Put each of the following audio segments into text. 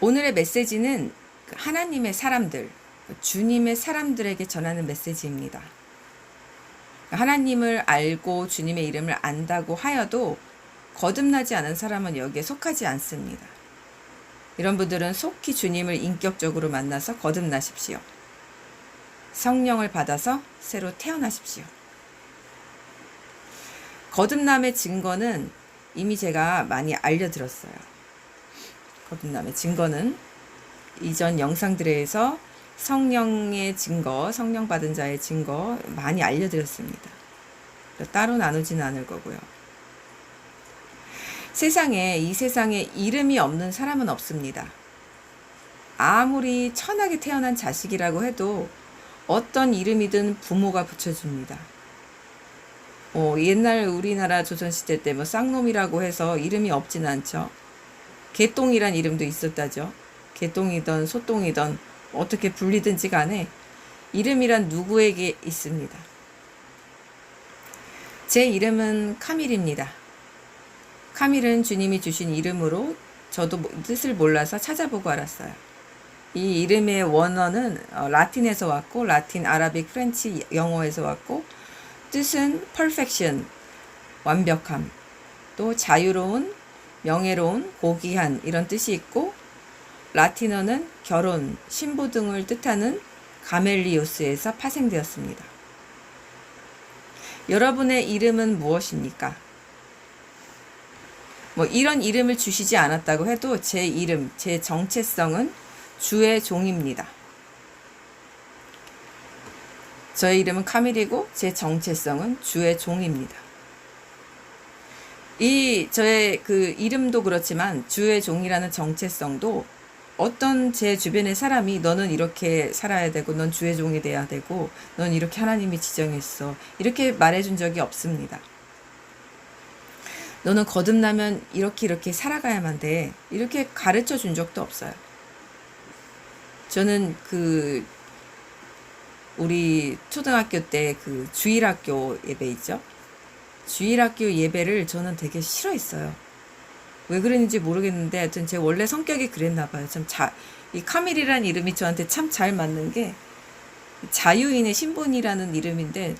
오늘의 메시지는 하나님의 사람들, 주님의 사람들에게 전하는 메시지입니다. 하나님을 알고 주님의 이름을 안다고 하여도 거듭나지 않은 사람은 여기에 속하지 않습니다. 이런 분들은 속히 주님을 인격적으로 만나서 거듭나십시오. 성령을 받아서 새로 태어나십시오. 거듭남의 증거는 이미 제가 많이 알려드렸어요. 거듭남의 증거는 이전 영상들에서 성령의 증거, 성령 받은 자의 증거 많이 알려드렸습니다. 따로 나누지는 않을 거고요. 이 세상에 이름이 없는 사람은 없습니다. 아무리 천하게 태어난 자식이라고 해도 어떤 이름이든 부모가 붙여줍니다. 옛날 우리나라 조선시대 때 쌍놈이라고 해서 이름이 없진 않죠. 개똥이란 이름도 있었다죠. 개똥이든 소똥이든 어떻게 불리든지 간에 이름이란 누구에게 있습니다. 제 이름은 카밀입니다. 카밀은 주님이 주신 이름으로 저도 뜻을 몰라서 찾아보고 알았어요. 이 이름의 원어는 라틴에서 왔고, 라틴, 아라빅, 프렌치, 영어에서 왔고, 뜻은 perfection, 완벽함, 또 자유로운, 명예로운, 고귀한 이런 뜻이 있고, 라틴어는 결혼, 신부 등을 뜻하는 가멜리오스에서 파생되었습니다. 여러분의 이름은 무엇입니까? 이런 이름을 주시지 않았다고 해도 제 이름, 제 정체성은 주의 종입니다. 저의 이름은 카밀이고 제 정체성은 주의 종입니다. 저의 이름도 그렇지만 주의 종이라는 정체성도 어떤 제 주변의 사람이 너는 이렇게 살아야 되고 넌 주의 종이 돼야 되고 넌 이렇게 하나님이 지정했어 이렇게 말해준 적이 없습니다. 너는 거듭나면 이렇게 살아가야만 돼 이렇게 가르쳐 준 적도 없어요. 저는 우리 초등학교 때 주일학교 예배 있죠? 주일학교 예배를 저는 되게 싫어했어요. 왜 그랬는지 모르겠는데 하여튼 제 원래 성격이 그랬나 봐요. 이 카밀이라는 이름이 저한테 참 잘 맞는 게 자유인의 신분이라는 이름인데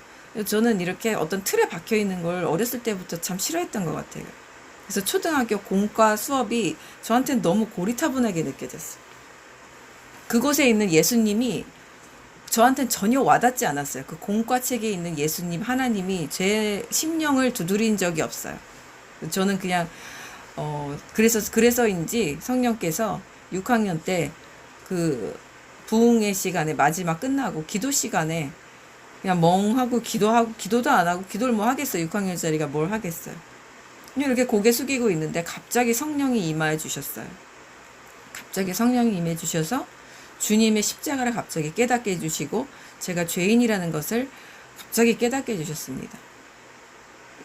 저는 이렇게 어떤 틀에 박혀 있는 걸 어렸을 때부터 참 싫어했던 것 같아요. 그래서 초등학교 공과 수업이 저한테는 너무 고리타분하게 느껴졌어요. 그곳에 있는 예수님이 저한테는 전혀 와닿지 않았어요. 그 공과책에 있는 예수님, 하나님이 제 심령을 두드린 적이 없어요. 저는 그냥 그래서인지 성령께서 6학년 때 부흥의 시간에 마지막 끝나고 기도 시간에 그냥 멍하고 기도도 안 하고 기도를 뭐 하겠어요. 6학년짜리가 뭘 하겠어요. 그냥 이렇게 고개 숙이고 있는데 갑자기 성령이 임하여 주셨어요. 갑자기 성령이 임해 주셔서 주님의 십자가를 갑자기 깨닫게 해주시고 제가 죄인이라는 것을 갑자기 깨닫게 해주셨습니다.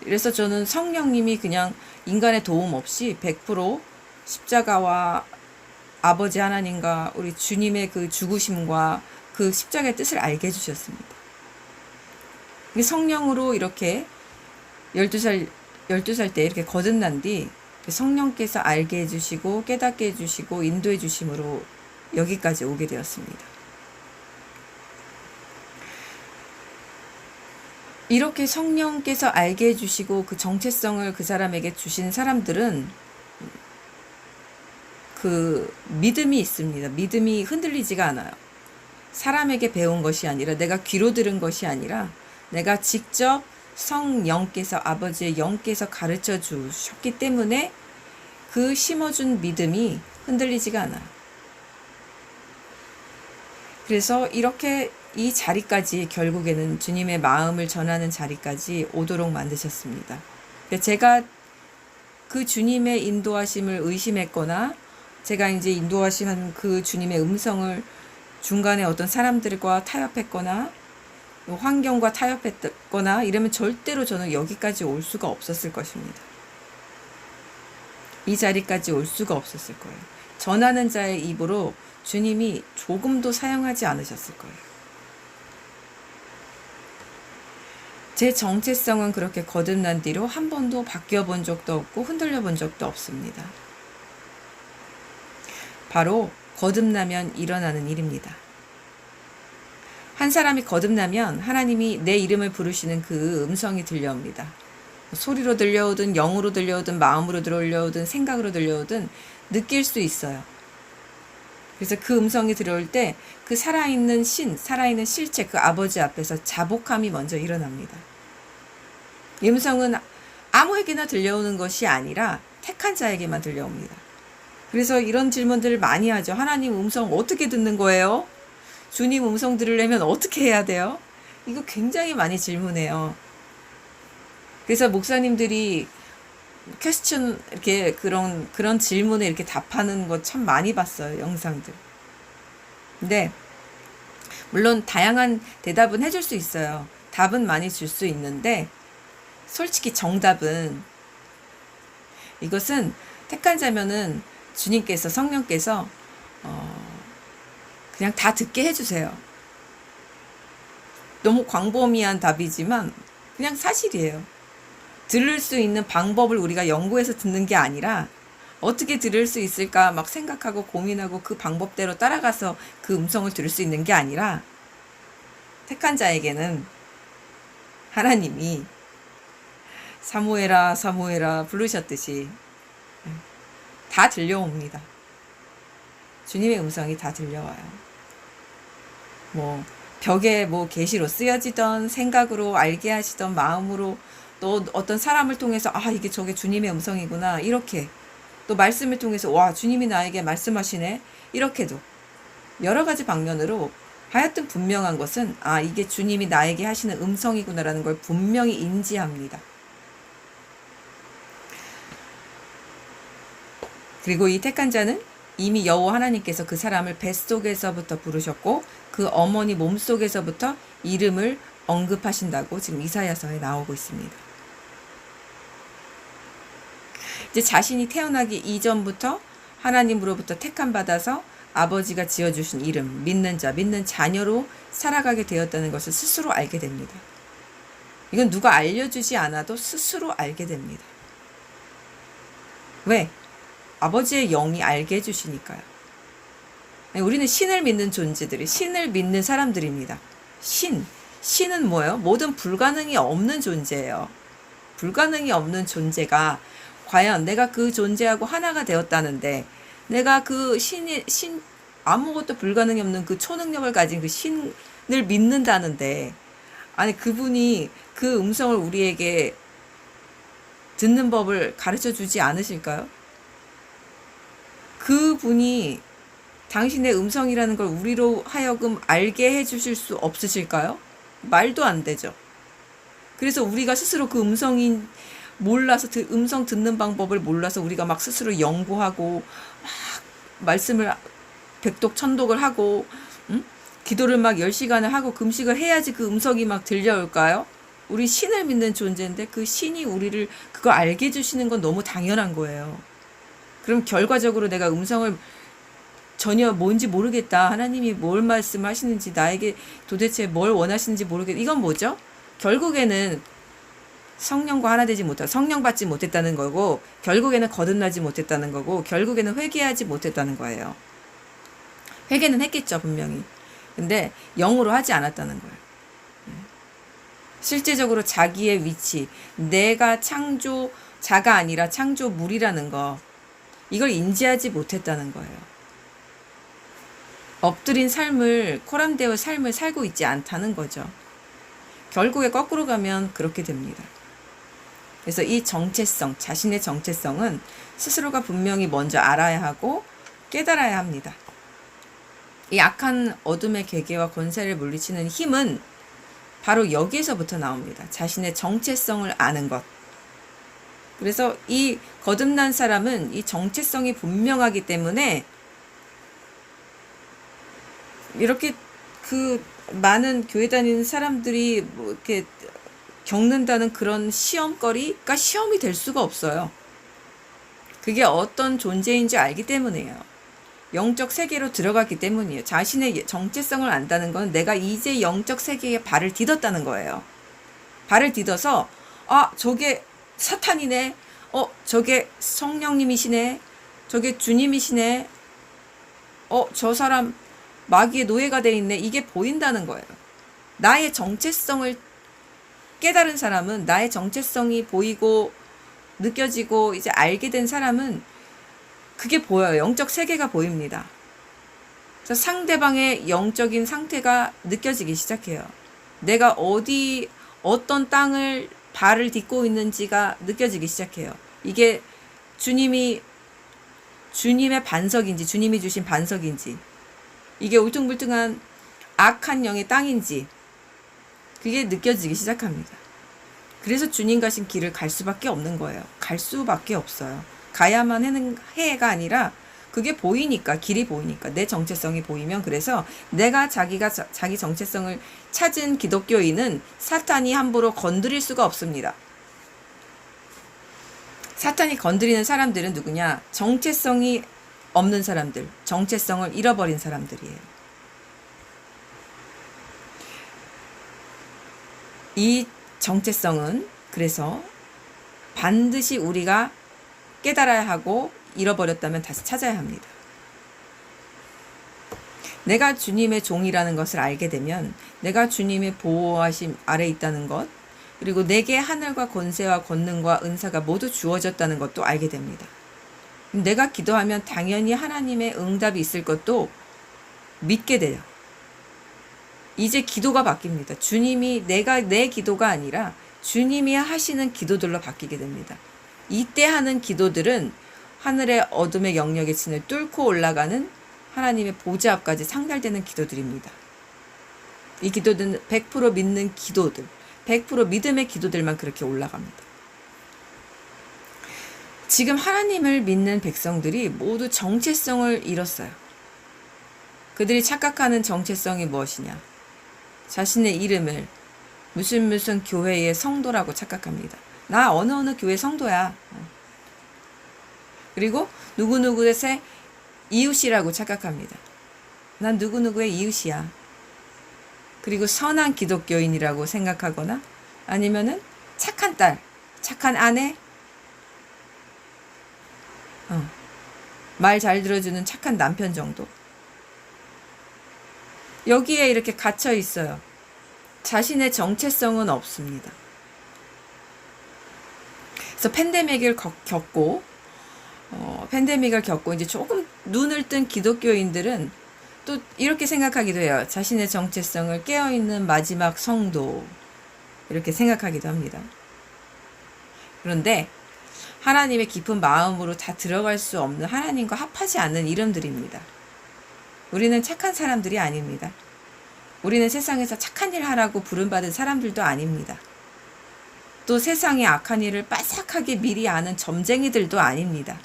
그래서 저는 성령님이 그냥 인간의 도움 없이 100% 십자가와 아버지 하나님과 우리 주님의 그 죽으심과 그 십자가의 뜻을 알게 해주셨습니다. 성령으로 이렇게 12살 때 이렇게 거듭난 뒤 성령께서 알게 해주시고 깨닫게 해주시고 인도해 주심으로 여기까지 오게 되었습니다. 이렇게 성령께서 알게 해주시고 그 정체성을 그 사람에게 주신 사람들은 믿음이 있습니다. 믿음이 흔들리지가 않아요. 사람에게 배운 것이 아니라 내가 귀로 들은 것이 아니라 내가 직접 성령께서 아버지의 영께서 가르쳐 주셨기 때문에 그 심어준 믿음이 흔들리지가 않아요. 그래서 이렇게 이 자리까지 결국에는 주님의 마음을 전하는 자리까지 오도록 만드셨습니다. 제가 그 주님의 인도하심을 의심했거나 제가 이제 인도하시는 그 주님의 음성을 중간에 어떤 사람들과 타협했거나 환경과 타협했거나 이러면 절대로 저는 여기까지 올 수가 없었을 것입니다. 이 자리까지 올 수가 없었을 거예요. 전하는 자의 입으로 주님이 조금도 사용하지 않으셨을 거예요. 제 정체성은 그렇게 거듭난 뒤로 한 번도 바뀌어 본 적도 없고 흔들려 본 적도 없습니다. 바로 거듭나면 일어나는 일입니다. 한 사람이 거듭나면 하나님이 내 이름을 부르시는 그 음성이 들려옵니다. 소리로 들려오든 영으로 들려오든 마음으로 들려오든 생각으로 들려오든 느낄 수 있어요. 그래서 그 음성이 들어올 때 그 살아있는 살아있는 실체, 그 아버지 앞에서 자복함이 먼저 일어납니다. 이 음성은 아무에게나 들려오는 것이 아니라 택한 자에게만 들려옵니다. 그래서 이런 질문들을 많이 하죠. 하나님 음성 어떻게 듣는 거예요? 주님 음성 들으려면 어떻게 해야 돼요? 이거 굉장히 많이 질문해요. 그래서 목사님들이 퀘스천 이렇게 그런 질문에 이렇게 답하는 거 참 많이 봤어요. 영상들. 근데 물론 다양한 대답은 해줄 수 있어요. 답은 많이 줄 수 있는데 솔직히 정답은 이것은 택한 자면은 주님께서 성령께서 그냥 다 듣게 해주세요. 너무 광범위한 답이지만 그냥 사실이에요. 들을 수 있는 방법을 우리가 연구해서 듣는 게 아니라 어떻게 들을 수 있을까 막 생각하고 고민하고 그 방법대로 따라가서 그 음성을 들을 수 있는 게 아니라 택한 자에게는 하나님이 사무엘아 사무엘아 부르셨듯이 다 들려옵니다. 주님의 음성이 다 들려와요. 뭐 벽에 뭐 계시로 쓰여지던 생각으로 알게 하시던 마음으로 또 어떤 사람을 통해서 이게 저게 주님의 음성이구나 이렇게 또 말씀을 통해서 와 주님이 나에게 말씀하시네 이렇게도 여러 가지 방면으로 하여튼 분명한 것은 이게 주님이 나에게 하시는 음성이구나라는 걸 분명히 인지합니다. 그리고 이 택한 자는 이미 여호와 하나님께서 그 사람을 뱃속에서부터 부르셨고 그 어머니 몸속에서부터 이름을 언급하신다고 지금 이사야서에 나오고 있습니다. 이제 자신이 태어나기 이전부터 하나님으로부터 택함 받아서 아버지가 지어주신 이름, 믿는 자, 믿는 자녀로 살아가게 되었다는 것을 스스로 알게 됩니다. 이건 누가 알려주지 않아도 스스로 알게 됩니다. 왜? 아버지의 영이 알게 해주시니까요. 우리는 신을 믿는 존재들이, 신을 믿는 사람들입니다. 신은 뭐예요? 모든 불가능이 없는 존재예요. 불가능이 없는 존재가 과연 내가 그 존재하고 하나가 되었다는데 내가 그 아무것도 불가능이 없는 그 초능력을 가진 그 신을 믿는다는데 그분이 그 음성을 우리에게 듣는 법을 가르쳐 주지 않으실까요? 그분이 당신의 음성이라는 걸 우리로 하여금 알게 해주실 수 없으실까요? 말도 안 되죠. 그래서 우리가 스스로 그 음성인 몰라서 음성 듣는 방법을 몰라서 우리가 막 스스로 연구하고 막 말씀을 백독 천독을 하고 기도를 막 10시간을 하고 금식을 해야지 그 음성이 막 들려올까요? 우리 신을 믿는 존재인데 그 신이 우리를 그거 알게 해주시는 건 너무 당연한 거예요. 그럼 결과적으로 내가 음성을 전혀 뭔지 모르겠다. 하나님이 뭘 말씀하시는지 나에게 도대체 뭘 원하시는지 모르겠다. 이건 뭐죠? 결국에는 성령과 하나 되지 못하고 성령 받지 못했다는 거고 결국에는 거듭나지 못했다는 거고 결국에는 회개하지 못했다는 거예요. 회개는 했겠죠 분명히. 근데 영으로 하지 않았다는 거예요. 실제적으로 자기의 위치, 내가 자가 아니라 창조물이라는 거 이걸 인지하지 못했다는 거예요. 엎드린 삶을 코람되어 삶을 살고 있지 않다는 거죠. 결국에 거꾸로 가면 그렇게 됩니다. 그래서 이 정체성, 자신의 정체성은 스스로가 분명히 먼저 알아야 하고 깨달아야 합니다. 이 악한 어둠의 계계와 권세를 물리치는 힘은 바로 여기에서부터 나옵니다. 자신의 정체성을 아는 것. 그래서 이 거듭난 사람은 이 정체성이 분명하기 때문에 이렇게 그 많은 교회 다니는 사람들이 뭐 이렇게 겪는다는 그런 시험거리가 시험이 될 수가 없어요. 그게 어떤 존재인지 알기 때문이에요. 영적 세계로 들어갔기 때문이에요. 자신의 정체성을 안다는 건 내가 이제 영적 세계에 발을 디뎠다는 거예요. 발을 디뎌서 저게 사탄이네. 저게 성령님이시네. 저게 주님이시네. 저 사람 마귀의 노예가 돼 있네. 이게 보인다는 거예요. 나의 정체성을 깨달은 사람은, 나의 정체성이 보이고 느껴지고 이제 알게 된 사람은 그게 보여요. 영적 세계가 보입니다. 그래서 상대방의 영적인 상태가 느껴지기 시작해요. 내가 어떤 땅을 발을 딛고 있는지가 느껴지기 시작해요. 이게 주님의 반석인지, 주님이 주신 반석인지, 이게 울퉁불퉁한 악한 영의 땅인지, 그게 느껴지기 시작합니다. 그래서 주님 가신 길을 갈 수밖에 없는 거예요. 갈 수밖에 없어요. 가야만 하는 해가 아니라 그게 보이니까, 길이 보이니까, 내 정체성이 보이면, 그래서 내가 자기 정체성을 찾은 기독교인은 사탄이 함부로 건드릴 수가 없습니다. 사탄이 건드리는 사람들은 누구냐? 정체성이 없는 사람들, 정체성을 잃어버린 사람들이에요. 이 정체성은 그래서 반드시 우리가 깨달아야 하고, 잃어버렸다면 다시 찾아야 합니다. 내가 주님의 종이라는 것을 알게 되면, 내가 주님의 보호하심 아래 있다는 것, 그리고 내게 하늘과 권세와 권능과 은사가 모두 주어졌다는 것도 알게 됩니다. 내가 기도하면 당연히 하나님의 응답이 있을 것도 믿게 돼요. 이제 기도가 바뀝니다. 주님이, 내 기도가 아니라 주님이 하시는 기도들로 바뀌게 됩니다. 이때 하는 기도들은 하늘의 어둠의 영역의 진을 뚫고 올라가는 하나님의 보좌 앞까지 상달되는 기도들입니다. 이 기도들은 100% 믿는 기도들, 100% 믿음의 기도들만 그렇게 올라갑니다. 지금 하나님을 믿는 백성들이 모두 정체성을 잃었어요. 그들이 착각하는 정체성이 무엇이냐? 자신의 이름을 무슨 교회의 성도라고 착각합니다. 나 어느 교회 성도야. 그리고 누구누구의 이웃이라고 착각합니다. 난 누구누구의 이웃이야. 그리고 선한 기독교인이라고 생각하거나, 아니면은 착한 딸, 착한 아내, 말 잘 들어주는 착한 남편 정도. 여기에 이렇게 갇혀 있어요. 자신의 정체성은 없습니다. 그래서 팬데믹을 겪고 이제 조금 눈을 뜬 기독교인들은 또 이렇게 생각하기도 해요. 자신의 정체성을 깨어있는 마지막 성도, 이렇게 생각하기도 합니다. 그런데 하나님의 깊은 마음으로 다 들어갈 수 없는, 하나님과 합하지 않는 이름들입니다. 우리는 착한 사람들이 아닙니다. 우리는 세상에서 착한 일 하라고 부름받은 사람들도 아닙니다. 또 세상의 악한 일을 빠삭하게 미리 아는 점쟁이들도 아닙니다.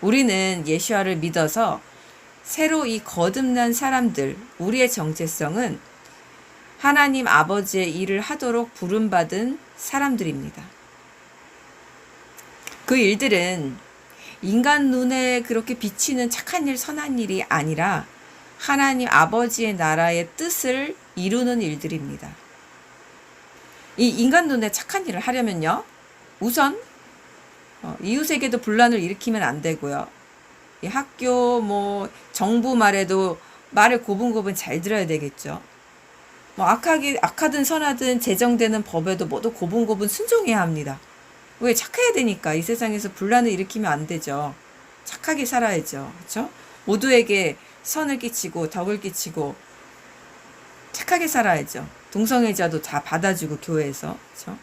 우리는 예수와를 믿어서 새로 이 거듭난 사람들, 우리의 정체성은 하나님 아버지의 일을 하도록 부름받은 사람들입니다. 그 일들은 인간 눈에 그렇게 비치는 착한 일, 선한 일이 아니라 하나님 아버지의 나라의 뜻을 이루는 일들입니다. 이 인간 눈에 착한 일을 하려면요, 우선 이웃에게도 분란을 일으키면 안 되고요. 이 학교, 정부 말에도 말을 고분고분 잘 들어야 되겠죠. 악하든 선하든 제정되는 법에도 모두 고분고분 순종해야 합니다. 왜? 착해야 되니까. 이 세상에서 분란을 일으키면 안 되죠. 착하게 살아야죠. 그렇죠? 모두에게 선을 끼치고 덕을 끼치고 착하게 살아야죠. 동성애자도 다 받아주고 교회에서. 그렇죠?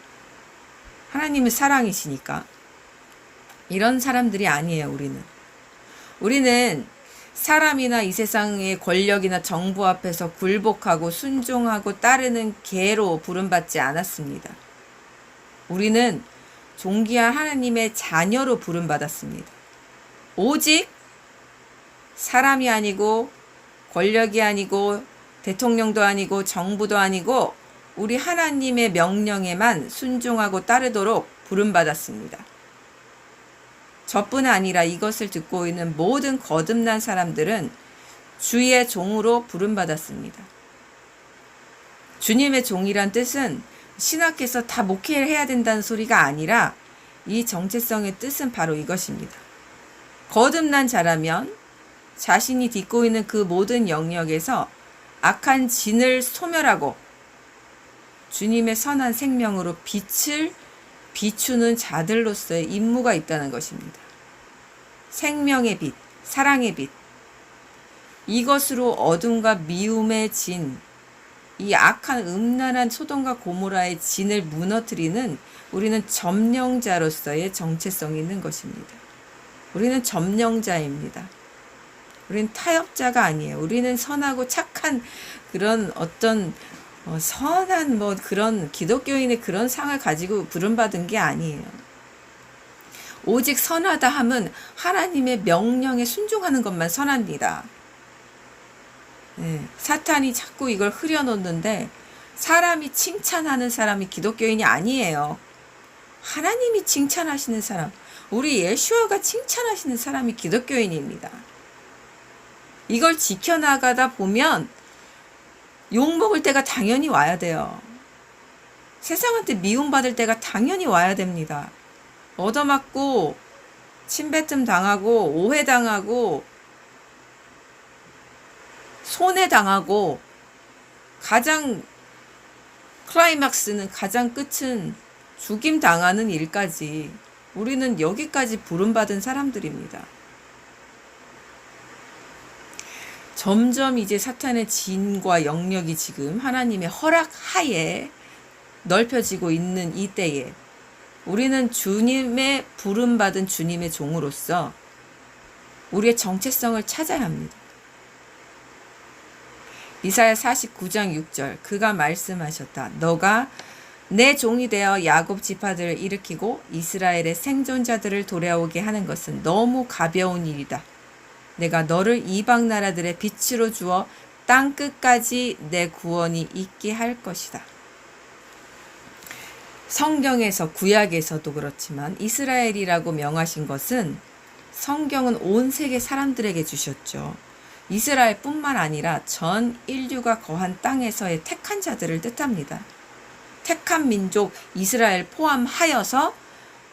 하나님은 사랑이시니까. 이런 사람들이 아니에요, 우리는 사람이나 이 세상의 권력이나 정부 앞에서 굴복하고 순종하고 따르는 개로 부름받지 않았습니다. 우리는 존귀한 하나님의 자녀로 부름받았습니다. 오직 사람이 아니고 권력이 아니고 대통령도 아니고 정부도 아니고 우리 하나님의 명령에만 순종하고 따르도록 부름받았습니다. 저뿐 아니라 이것을 듣고 있는 모든 거듭난 사람들은 주의 종으로 부름받았습니다. 주님의 종이란 뜻은 신학에서 다 목회를 해야 된다는 소리가 아니라 이 정체성의 뜻은 바로 이것입니다. 거듭난 자라면 자신이 딛고 있는 그 모든 영역에서 악한 진을 소멸하고 주님의 선한 생명으로 빛을 비추는 자들로서의 임무가 있다는 것입니다. 생명의 빛, 사랑의 빛, 이것으로 어둠과 미움의 진, 이 악한 음란한 소돔과 고모라의 진을 무너뜨리는 우리는 점령자로서의 정체성이 있는 것입니다. 우리는 점령자입니다. 우리는 타협자가 아니에요. 우리는 선하고 착한 그런 어떤 선한 그런 기독교인의 그런 상을 가지고 부름받은 게 아니에요. 오직 선하다 함은 하나님의 명령에 순종하는 것만 선합니다. 네, 사탄이 자꾸 이걸 흐려놓는데 사람이 칭찬하는 사람이 기독교인이 아니에요. 하나님이 칭찬하시는 사람, 우리 예수아가 칭찬하시는 사람이 기독교인입니다. 이걸 지켜나가다 보면 욕먹을 때가 당연히 와야 돼요. 세상한테 미움받을 때가 당연히 와야 됩니다. 얻어맞고 침뱉음 당하고 오해당하고 손해당하고 가장 클라이막스는 가장 끝은 죽임 당하는 일까지 우리는 여기까지 부름받은 사람들입니다. 점점 이제 사탄의 진과 영역이 지금 하나님의 허락 하에 넓혀지고 있는 이 때에 우리는 주님의 부름받은 주님의 종으로서 우리의 정체성을 찾아야 합니다. 이사야 49장 6절 그가 말씀하셨다. 너가 내 종이 되어 야곱 지파들을 일으키고 이스라엘의 생존자들을 돌아오게 하는 것은 너무 가벼운 일이다. 내가 너를 이방 나라들의 빛으로 주어 땅 끝까지 내 구원이 있게 할 것이다. 성경에서 구약에서도 그렇지만 이스라엘이라고 명하신 것은 성경은 온 세계 사람들에게 주셨죠. 이스라엘뿐만 아니라 전 인류가 거한 땅에서의 택한 자들을 뜻합니다. 택한 민족 이스라엘 포함하여서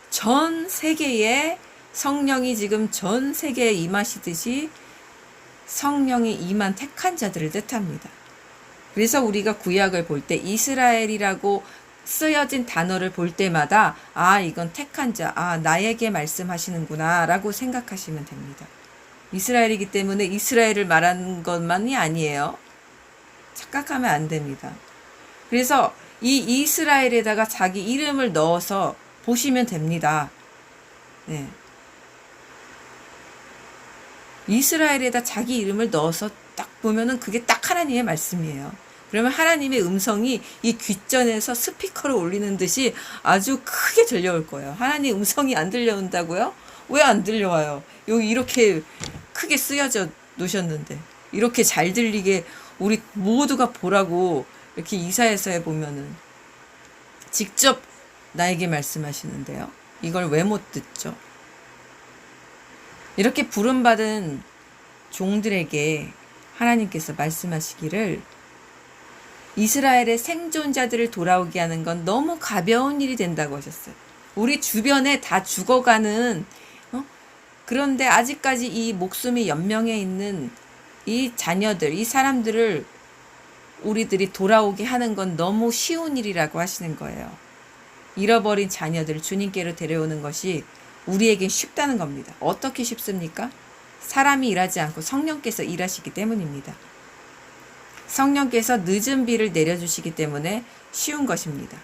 전 세계에 성령이 지금 전 세계에 임하시듯이 성령이 임한 택한 자들을 뜻합니다. 그래서 우리가 구약을 볼 때 이스라엘이라고 쓰여진 단어를 볼 때마다 이건 택한 자, 나에게 말씀하시는구나 라고 생각하시면 됩니다. 이스라엘이기 때문에 이스라엘을 말하는 것만이 아니에요. 착각하면 안 됩니다. 그래서 이 이스라엘에다가 자기 이름을 넣어서 보시면 됩니다. 네. 이스라엘에다 자기 이름을 넣어서 딱 보면은 그게 딱 하나님의 말씀이에요. 그러면 하나님의 음성이 이 귓전에서 스피커를 올리는 듯이 아주 크게 들려올 거예요. 하나님 음성이 안 들려온다고요? 왜 안 들려와요? 여기 이렇게 크게 쓰여져 놓으셨는데 이렇게 잘 들리게 우리 모두가 보라고 이렇게 이사야서에 보면은 직접 나에게 말씀하시는데요. 이걸 왜 못 듣죠? 이렇게 부름받은 종들에게 하나님께서 말씀하시기를 이스라엘의 생존자들을 돌아오게 하는 건 너무 가벼운 일이 된다고 하셨어요. 우리 주변에 다 죽어가는 그런데 아직까지 이 목숨이 연명해 있는 이 자녀들, 이 사람들을 우리들이 돌아오게 하는 건 너무 쉬운 일이라고 하시는 거예요. 잃어버린 자녀들을 주님께로 데려오는 것이 우리에겐 쉽다는 겁니다. 어떻게 쉽습니까? 사람이 일하지 않고 성령께서 일하시기 때문입니다. 성령께서 늦은 비를 내려주시기 때문에 쉬운 것입니다.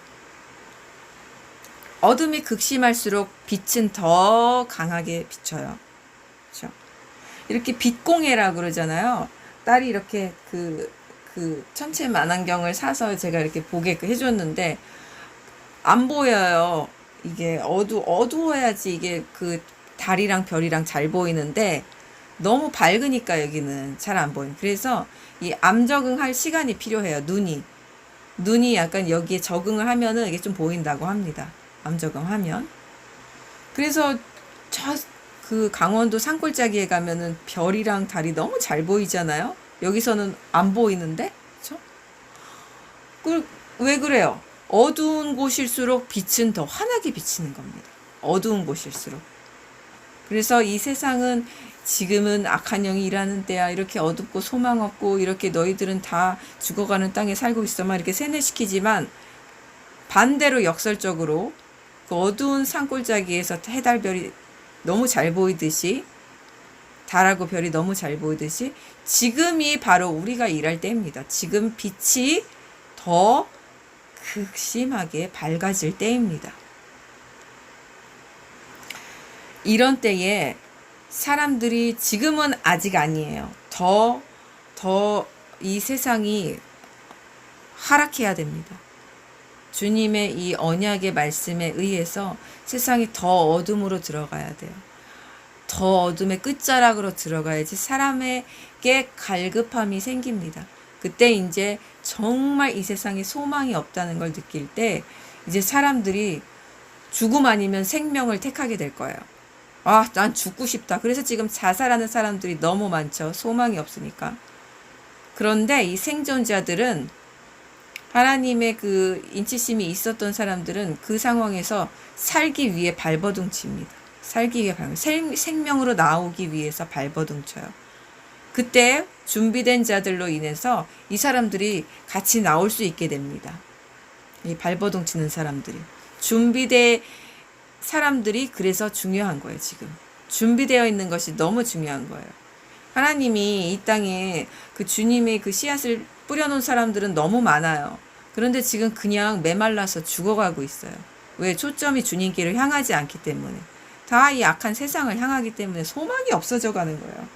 어둠이 극심할수록 빛은 더 강하게 비쳐요. 그렇죠? 이렇게 빛공해라고 그러잖아요. 딸이 이렇게 그 천체 만안경을 사서 제가 이렇게 보게 해줬는데 안 보여요. 이게 어두워야지 이게 그 달이랑 별이랑 잘 보이는데 너무 밝으니까 여기는 잘 안 보여요. 그래서 이 암 적응할 시간이 필요해요. 눈이 약간 여기에 적응을 하면은 이게 좀 보인다고 합니다. 암 적응하면. 그래서 그 강원도 산골짜기에 가면은 별이랑 달이 너무 잘 보이잖아요. 여기서는 안 보이는데, 그렇죠? 왜 그래요? 어두운 곳일수록 빛은 더 환하게 비치는 겁니다. 어두운 곳일수록. 그래서 이 세상은 지금은 악한 영이 일하는 때야. 이렇게 어둡고 소망 없고 이렇게 너희들은 다 죽어가는 땅에 살고 있어. 막 이렇게 세뇌시키지만 반대로 역설적으로 그 어두운 산골짜기에서 해달별이 너무 잘 보이듯이 달하고 별이 너무 잘 보이듯이 지금이 바로 우리가 일할 때입니다. 지금 빛이 더 극심하게 밝아질 때입니다. 이런 때에 사람들이 지금은 아직 아니에요. 더 이 세상이 하락해야 됩니다. 주님의 이 언약의 말씀에 의해서 세상이 더 어둠으로 들어가야 돼요. 더 어둠의 끝자락으로 들어가야지 사람에게 갈급함이 생깁니다. 그때 이제 정말 이 세상에 소망이 없다는 걸 느낄 때 이제 사람들이 죽음 아니면 생명을 택하게 될 거예요. 아, 난 죽고 싶다. 그래서 지금 자살하는 사람들이 너무 많죠. 소망이 없으니까. 그런데 이 생존자들은 하나님의 그 인치심이 있었던 사람들은 그 상황에서 살기 위해 발버둥칩니다. 살기 위해 생명으로 나오기 위해서 발버둥쳐요. 그때 준비된 자들로 인해서 이 사람들이 같이 나올 수 있게 됩니다. 이 발버둥치는 사람들이. 준비된 사람들이 그래서 중요한 거예요, 지금. 준비되어 있는 것이 너무 중요한 거예요. 하나님이 이 땅에 그 주님의 그 씨앗을 뿌려놓은 사람들은 너무 많아요. 그런데 지금 그냥 메말라서 죽어가고 있어요. 왜? 초점이 주님께를 향하지 않기 때문에. 다 이 악한 세상을 향하기 때문에 소망이 없어져 가는 거예요.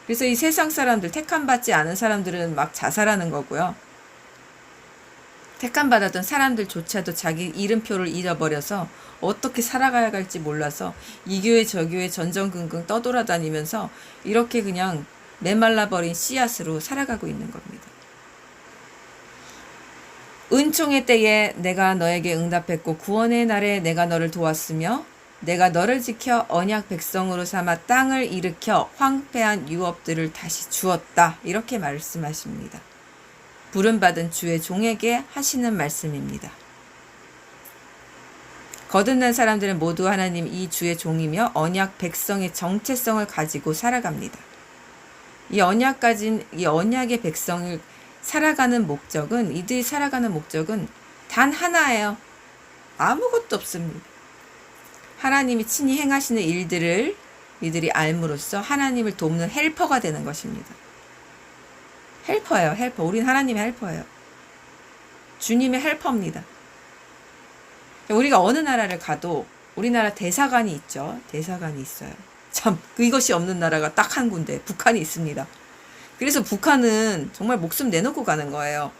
그래서 이 세상 사람들, 택함받지 않은 사람들은 막 자살하는 거고요. 택함받았던 사람들조차도 자기 이름표를 잃어버려서 어떻게 살아가야 할지 몰라서 이 교회 저 교회 전전긍긍 떠돌아다니면서 이렇게 그냥 메말라버린 씨앗으로 살아가고 있는 겁니다. 은총의 때에 내가 너에게 응답했고 구원의 날에 내가 너를 도왔으며 내가 너를 지켜 언약 백성으로 삼아 땅을 일으켜 황폐한 유업들을 다시 주었다. 이렇게 말씀하십니다. 부름받은 주의 종에게 하시는 말씀입니다. 거듭난 사람들은 모두 하나님 이 주의 종이며 언약 백성의 정체성을 가지고 살아갑니다. 이 언약의 백성을 살아가는 목적은, 이들이 살아가는 목적은 단 하나예요. 아무것도 없습니다. 하나님이 친히 행하시는 일들을 이들이 알므로써 하나님을 돕는 헬퍼가 되는 것입니다. 헬퍼예요, 헬퍼. 우린 하나님의 헬퍼예요. 주님의 헬퍼입니다. 우리가 어느 나라를 가도 우리나라 대사관이 있죠. 대사관이 있어요. 참, 이것이 없는 나라가 딱 한 군데, 북한이 있습니다. 그래서 북한은 정말 목숨 내놓고 가는 거예요.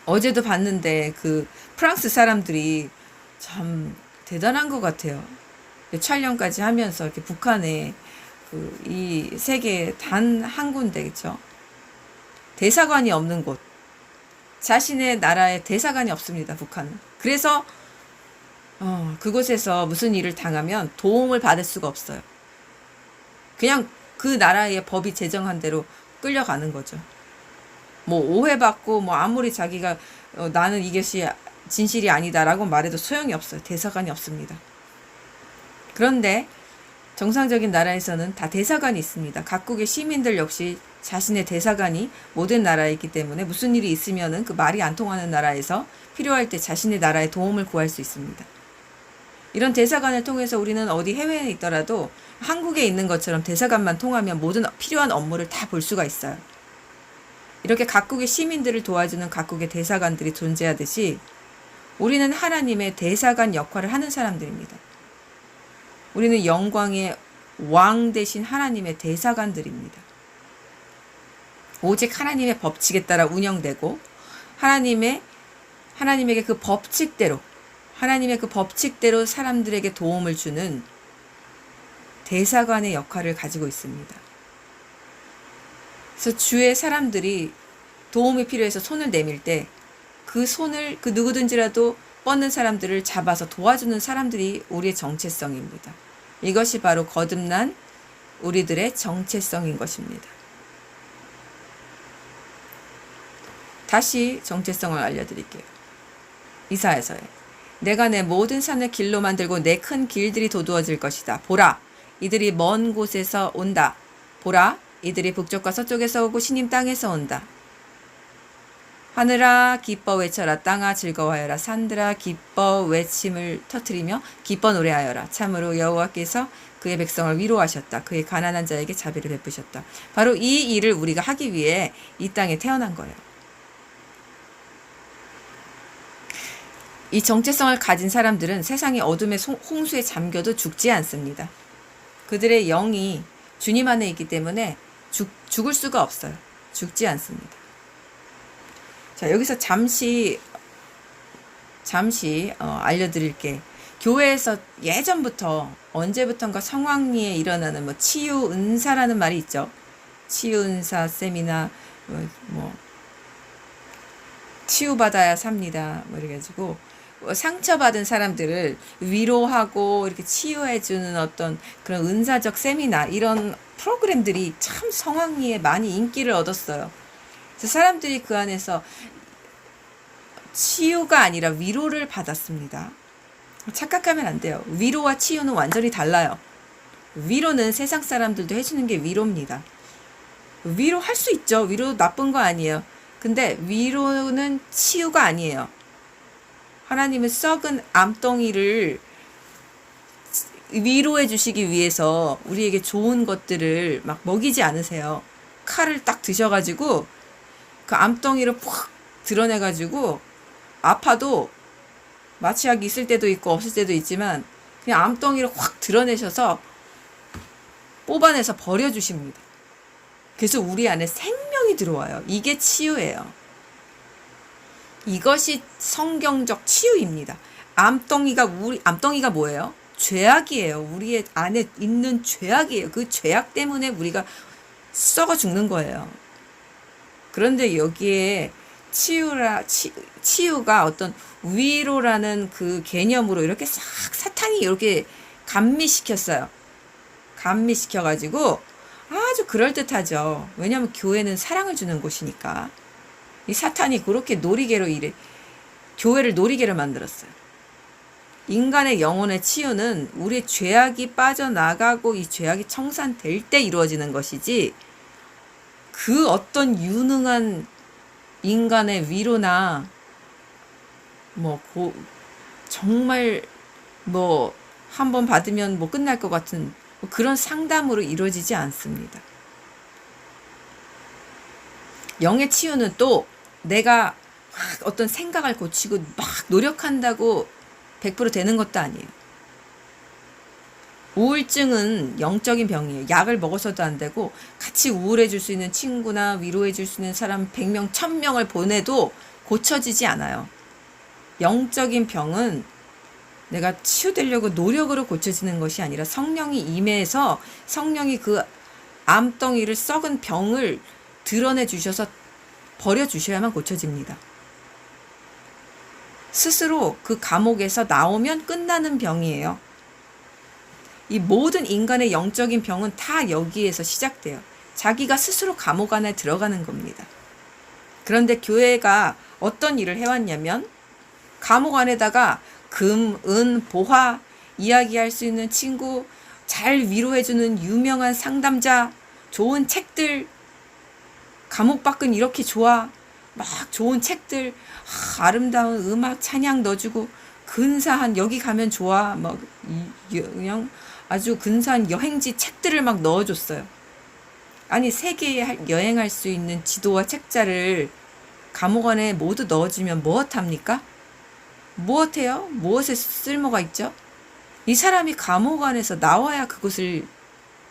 어제도 봤는데 그 프랑스 사람들이 참 대단한 것 같아요. 촬영까지 하면서 이렇게 북한에 이 세계에 단 한 군데겠죠. 대사관이 없는 곳. 자신의 나라에 대사관이 없습니다. 북한은. 그래서 그곳에서 무슨 일을 당하면 도움을 받을 수가 없어요. 그냥 그 나라의 법이 제정한 대로 끌려가는 거죠. 뭐 오해받고 뭐 아무리 자기가 나는 이것이 진실이 아니다라고 말해도 소용이 없어요. 대사관이 없습니다. 그런데 정상적인 나라에서는 다 대사관이 있습니다. 각국의 시민들 역시 자신의 대사관이 모든 나라에 있기 때문에 무슨 일이 있으면은 그 말이 안 통하는 나라에서 필요할 때 자신의 나라의 도움을 구할 수 있습니다. 이런 대사관을 통해서 우리는 어디 해외에 있더라도 한국에 있는 것처럼 대사관만 통하면 모든 필요한 업무를 다 볼 수가 있어요. 이렇게 각국의 시민들을 도와주는 각국의 대사관들이 존재하듯이 우리는 하나님의 대사관 역할을 하는 사람들입니다. 우리는 영광의 왕 대신 하나님의 대사관들입니다. 오직 하나님의 법칙에 따라 운영되고 하나님에게 그 법칙대로 하나님의 그 법칙대로 사람들에게 도움을 주는 대사관의 역할을 가지고 있습니다. 그래서 주의 사람들이 도움이 필요해서 손을 내밀 때 그 손을 그 누구든지라도 뻗는 사람들을 잡아서 도와주는 사람들이 우리의 정체성입니다. 이것이 바로 거듭난 우리들의 정체성인 것입니다. 다시 정체성을 알려드릴게요. 이사야서에 내가 내 모든 산을 길로 만들고 내 큰 길들이 도두어질 것이다. 보라, 이들이 먼 곳에서 온다. 보라, 이들이 북쪽과 서쪽에서 오고 시님 땅에서 온다. 하늘아 기뻐 외쳐라. 땅아 즐거워하여라. 산들아 기뻐 외침을 터뜨리며 기뻐 노래하여라. 참으로 여호와께서 그의 백성을 위로하셨다. 그의 가난한 자에게 자비를 베푸셨다. 바로 이 일을 우리가 하기 위해 이 땅에 태어난 거예요. 이 정체성을 가진 사람들은 세상의 어둠의 홍수에 잠겨도 죽지 않습니다. 그들의 영이 주님 안에 있기 때문에 죽을 수가 없어요. 죽지 않습니다. 자, 여기서 잠시 알려드릴게. 교회에서 예전부터 언제부턴가 성황리에 일어나는 뭐 치유 은사라는 말이 있죠. 치유 은사 세미나 뭐 치유받아야 삽니다. 뭐 이래가지고 상처받은 사람들을 위로하고 이렇게 치유해주는 어떤 그런 은사적 세미나 이런 프로그램들이 참 성황리에 많이 인기를 얻었어요. 그래서 사람들이 그 안에서 치유가 아니라 위로를 받았습니다. 착각하면 안 돼요. 위로와 치유는 완전히 달라요. 위로는 세상 사람들도 해주는 게 위로입니다. 위로할 수 있죠. 위로 나쁜 거 아니에요. 근데 위로는 치유가 아니에요. 하나님은 썩은 암덩이를 위로해 주시기 위해서 우리에게 좋은 것들을 막 먹이지 않으세요. 칼을 딱 드셔가지고 그 암덩이를 푹 드러내가지고 아파도 마취약이 있을 때도 있고 없을 때도 있지만 그냥 암덩이를 확 드러내셔서 뽑아내서 버려주십니다. 그래서 우리 안에 생명이 들어와요. 이게 치유예요. 이것이 성경적 치유입니다. 암덩이가 뭐예요? 죄악이에요. 우리의 안에 있는 죄악이에요. 그 죄악 때문에 우리가 썩어 죽는 거예요. 그런데 여기에 치유가 어떤 위로라는 그 개념으로 이렇게 싹 사탄이 이렇게 감미시켰어요. 감미시켜가지고 아주 그럴듯하죠. 왜냐하면 교회는 사랑을 주는 곳이니까. 이 사탄이 그렇게 교회를 놀이개로 만들었어요. 인간의 영혼의 치유는 우리의 죄악이 빠져나가고 이 죄악이 청산될 때 이루어지는 것이지 그 어떤 유능한 인간의 위로나 정말 한번 받으면 끝날 것 같은 그런 상담으로 이루어지지 않습니다. 영의 치유는 또 내가 막 어떤 생각을 고치고 막 노력한다고 100% 되는 것도 아니에요. 우울증은 영적인 병이에요. 약을 먹어서도 안 되고 같이 우울해 줄 수 있는 친구나 위로해 줄 수 있는 사람 100명, 1000명을 보내도 고쳐지지 않아요. 영적인 병은 내가 치유되려고 노력으로 고쳐지는 것이 아니라 성령이 임해서 성령이 그 암덩이를 썩은 병을 드러내 주셔서 버려주셔야만 고쳐집니다. 스스로 그 감옥에서 나오면 끝나는 병이에요. 이 모든 인간의 영적인 병은 다 여기에서 시작돼요. 자기가 스스로 감옥 안에 들어가는 겁니다. 그런데 교회가 어떤 일을 해왔냐면 감옥 안에다가 금, 은, 보화 이야기할 수 있는 친구, 잘 위로해주는 유명한 상담자, 좋은 책들, 감옥 밖은 이렇게 좋아, 막 좋은 책들, 아름다운 음악 찬양 넣어주고 근사한 여기 가면 좋아, 그냥 아주 근사한 여행지 책들을 막 넣어줬어요. 아니 세계에 여행할 수 있는 지도와 책자를 감옥 안에 모두 넣어주면 무엇합니까? 무엇해요? 무엇에 쓸모가 있죠? 이 사람이 감옥 안에서 나와야 그곳을